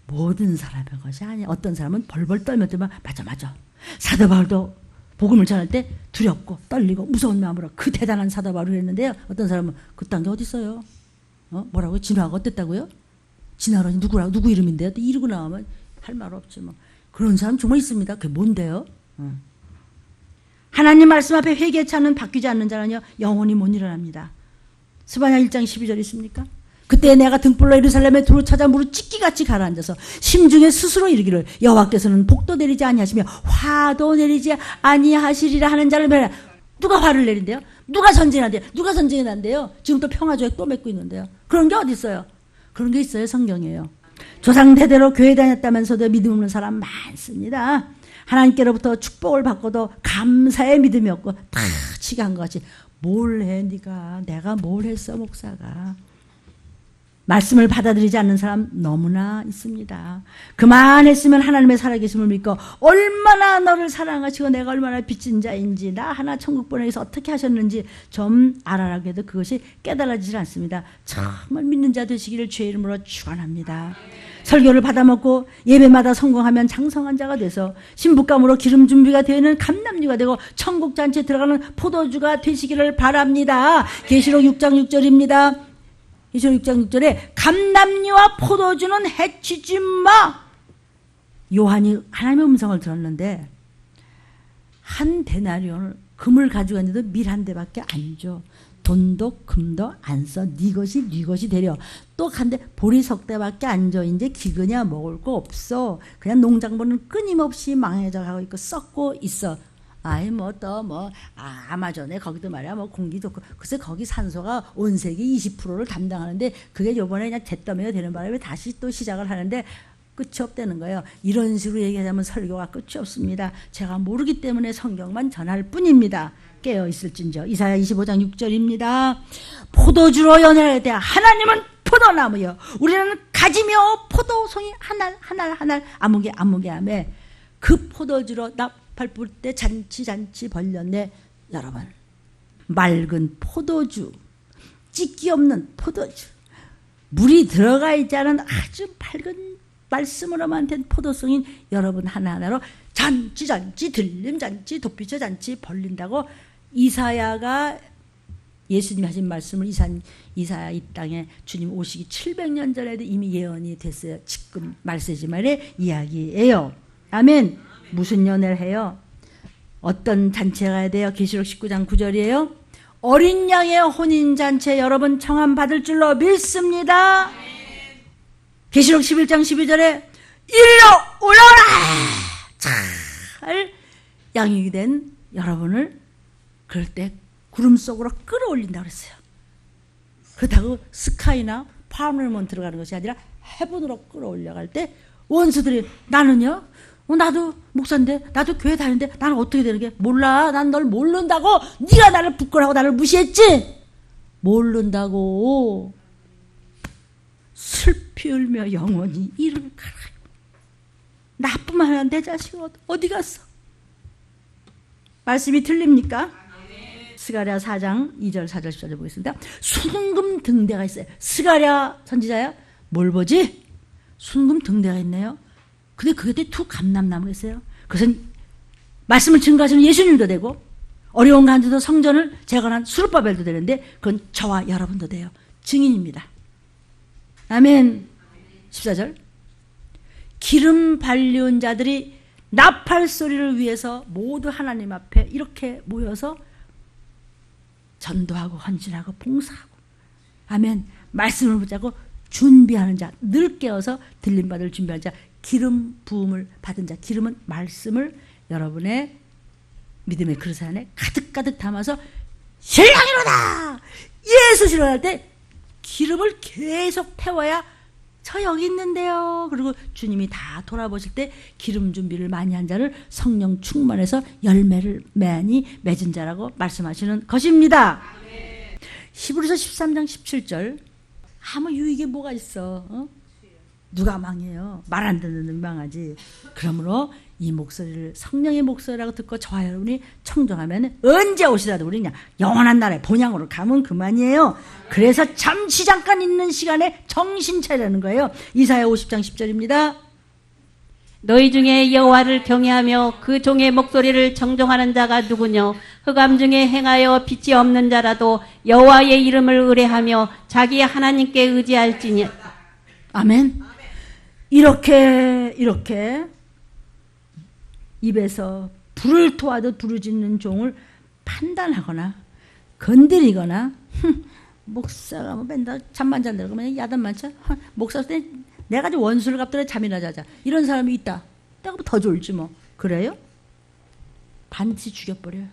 A: 모든 사람의 것이 아니에요. 어떤 사람은 벌벌 떨며 들면 맞아. 사도 바울도 복음을 전할 때 두렵고 떨리고 무서운 마음으로 그 대단한 사도 바울을 했는데요. 어떤 사람은 그딴 게 어디 있어요? 뭐라고? 진화가 어땠다고요? 진화론이 누구 이름인데요? 또 이러고 나오면 할 말 없지 뭐. 그런 사람 정말 있습니다. 그게 뭔데요? 하나님 말씀 앞에 회개치 않는 바뀌지 않는 자는요, 영원히 못 일어납니다. 스바냐 1장 12절 있습니까? 그때 내가 등불로 예루살렘에 두루 찾아 무릎 찢기같이 가라앉아서 심중에 스스로 이르기를 여호와께서는 복도 내리지 아니하시며 화도 내리지 아니하시리라 하는 자를 멸하라. 누가 화를 내린대요? 누가 전쟁한대요? 누가 전쟁이 난대요? 지금 또 평화조약 또 맺고 있는데요. 그런 게 어디 있어요? 그런 게 있어요. 성경이에요. 조상 대대로 교회 다녔다면서도 믿음 없는 사람 많습니다. 하나님께로부터 축복을 받고도 감사의 믿음이 없고 다 치게 한 것 같이 뭘 해 네가 내가 뭘 했어 목사가. 말씀을 받아들이지 않는 사람 너무나 있습니다. 그만했으면 하나님의 살아계심을 믿고 얼마나 너를 사랑하시고 내가 얼마나 빚진 자인지 나 하나 천국 보내기 위해서 어떻게 하셨는지 좀 알아라고 해도 그것이 깨달아지지 않습니다. 정말 믿는 자 되시기를 주의 이름으로 축원합니다. 설교를 받아먹고 예배마다 성공하면 장성한 자가 돼서 신부감으로 기름 준비가 되어 있는 감남류가 되고 천국 잔치에 들어가는 포도주가 되시기를 바랍니다. 계시록 6장 6절입니다. 계시록 6장 6절에 감남류와 포도주는 해치지 마. 요한이 하나님의 음성을 들었는데 한 데나리온을 금을 가지고 있는데도 밀 한 대밖에 안 줘. 돈도 금도 안 써. 네 것이 되려. 또 간데 보리석대밖에 안 줘. 이제 기근이야 먹을 거 없어. 그냥 농작물은 끊임없이 망해져 가고 있고 썩고 있어. 아이 아마존에 거기도 말이야 공기 좋고 글쎄 거기 산소가 온 세계 20%를 담당하는데 그게 요번에 그냥 잿더미가 되는 바람에 다시 또 시작을 하는데 끝이 없다는 거예요. 이런 식으로 얘기하자면 설교가 끝이 없습니다. 제가 모르기 때문에 성경만 전할 뿐입니다. 깨어 있을진저. 이사야 25장 6절입니다. 포도주로 연애해야 돼. 하나님은 포도나무요. 우리는 가지며 포도송이 하날 아무개 하며 그 포도주로 나팔 불 때 잔치 벌렸네. 여러분 맑은 포도주, 찢기 없는 포도주, 물이 들어가 있지 않은 아주 밝은 말씀으로만 된 포도송인 여러분 하나하나로 잔치 들림잔치 도피처 잔치 벌린다고 이사야가 예수님이 하신 말씀을 이사야 이 땅에 주님 오시기 700년 전에도 이미 예언이 됐어요. 지금 말세지 말의 이야기예요. 아멘. 무슨 연애를 해요? 어떤 잔치에 가야 돼요? 계시록 19장 9절이에요. 어린 양의 혼인잔치에 여러분 청함 받을 줄로 믿습니다. 계시록 11장 12절에 이리로 올라오라! 잘 양육이 된 여러분을 그럴 때 구름 속으로 끌어올린다고 그랬어요. 그렇다고 스카이나 파울몬 들어가는 것이 아니라 헤븐으로 끌어올려갈 때 원수들이 나는요? 나도 목사인데 나도 교회 다니는데 나는 어떻게 되는 게 몰라. 난 널 모른다고. 네가 나를 부끄러워하고 나를 무시했지. 모른다고. 슬피 울며 영원히 이를 갈아요. 나뿐만 아니라 내 자식은 어디 갔어? 말씀이 틀립니까? 스가랴 4장 2절 4절 10절 보겠습니다. 순금 등대가 있어요. 스가랴 선지자야 뭘 보지? 순금 등대가 있네요. 근데 그게 두 감람나무가 있어요. 그것은 말씀을 증거하시는 예수님도 되고 어려운 가운데도 성전을 재건한 수르바벨도 되는데 그건 저와 여러분도 돼요. 증인입니다. 아멘. 14절 기름 발리운 자들이 나팔 소리를 위해서 모두 하나님 앞에 이렇게 모여서 전도하고 헌신하고 봉사하고 아멘. 말씀을 붙잡고 준비하는 자, 늘 깨어서 들림받을 준비하는 자, 기름 부음을 받은 자. 기름은 말씀을 여러분의 믿음의 그릇 안에 가득가득 담아서 신랑이로다 예수 일어날 때 기름을 계속 태워야 저 여기 있는데요. 그리고 주님이 다 돌아보실 때 기름 준비를 많이 한 자를 성령 충만해서 열매를 많이 맺은 자라고 말씀하시는 것입니다. 히브리서 13장 17절 아무 유익이 뭐가 있어? 누가 망해요? 말 안 듣는 놈이 망하지. 그러므로 이 목소리를 성령의 목소리라고 듣고 저와 여러분이 청정하면 언제 오시라도 우리 그냥 영원한 나라의 본향으로 가면 그만이에요. 그래서 잠시 잠깐 있는 시간에 정신 차리라는 거예요. 이사야 50장 10절입니다.
B: 너희 중에 여호와를 경외하며 그 종의 목소리를 정정하는 자가 누구뇨? 흑암 중에 행하여 빛이 없는 자라도 여호와의 이름을 의뢰하며 자기 하나님께 의지할지니.
A: 아멘. 이렇게 입에서 불을 토하듯 부르짖는 종을 판단하거나 건드리거나 목사가 맨날 잠만 잔다고 그냥 야단 많죠. 목사 때 내가 좀 원수를 갚더라 잠이나 자자 이런 사람이 있다. 내가 더 졸지 뭐. 그래요? 반드시 죽여버려요.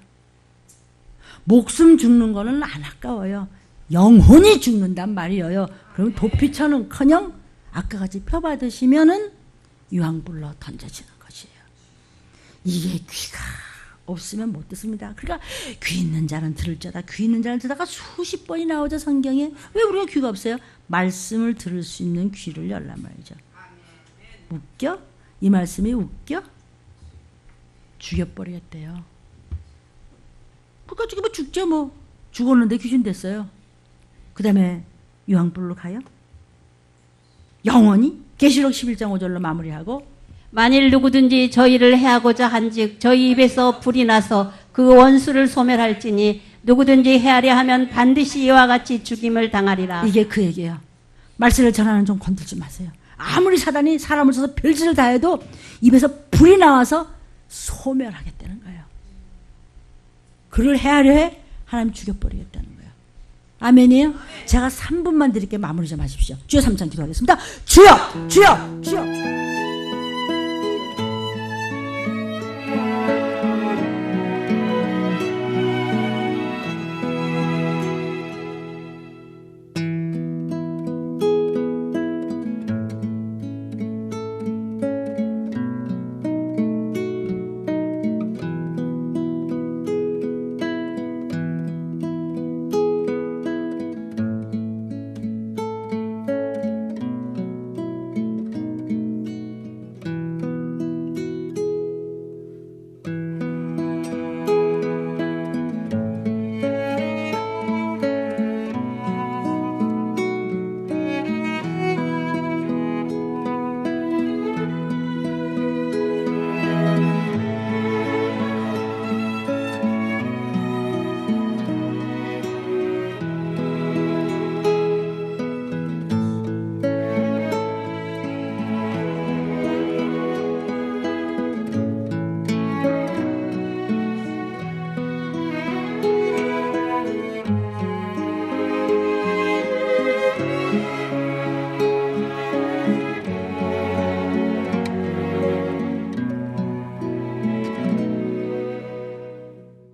A: 목숨 죽는 거는 안 아까워요. 영혼이 죽는단 말이에요. 그럼 도피처는커녕 아까 같이 표 받으시면은 유황불로 던져지는 것이에요. 이게 귀가 없으면 못 듣습니다. 그러니까 귀 있는 자는 들을 자다. 귀 있는 자는 듣다가 수십 번이 나오죠 성경에. 왜 우리가 귀가 없어요? 말씀을 들을 수 있는 귀를 열란 말이죠. 웃겨? 이 말씀이 웃겨? 죽여버리겠대요. 그러니까 죽이면 죽죠 뭐. 죽었는데 귀신 됐어요. 그 다음에 유황불로 가요. 영원히 계시록 11장 5절로 마무리하고
B: 만일 누구든지 저희를 해하고자 한즉 저희 입에서 불이 나서 그 원수를 소멸할지니 누구든지 해하려 하면 반드시 이와 같이 죽임을 당하리라.
A: 이게 그 얘기예요. 말씀을 전하는 좀 건들지 마세요. 아무리 사단이 사람을 써서 별짓을 다 해도 입에서 불이 나와서 소멸하겠다는 거예요. 그를 해하려 해 하나님 죽여버리겠다는 거예요. 아멘이에요? 제가 3분만 드릴게 마무리 좀 하십시오. 주여 3장 기도하겠습니다. 주여 주여 주여.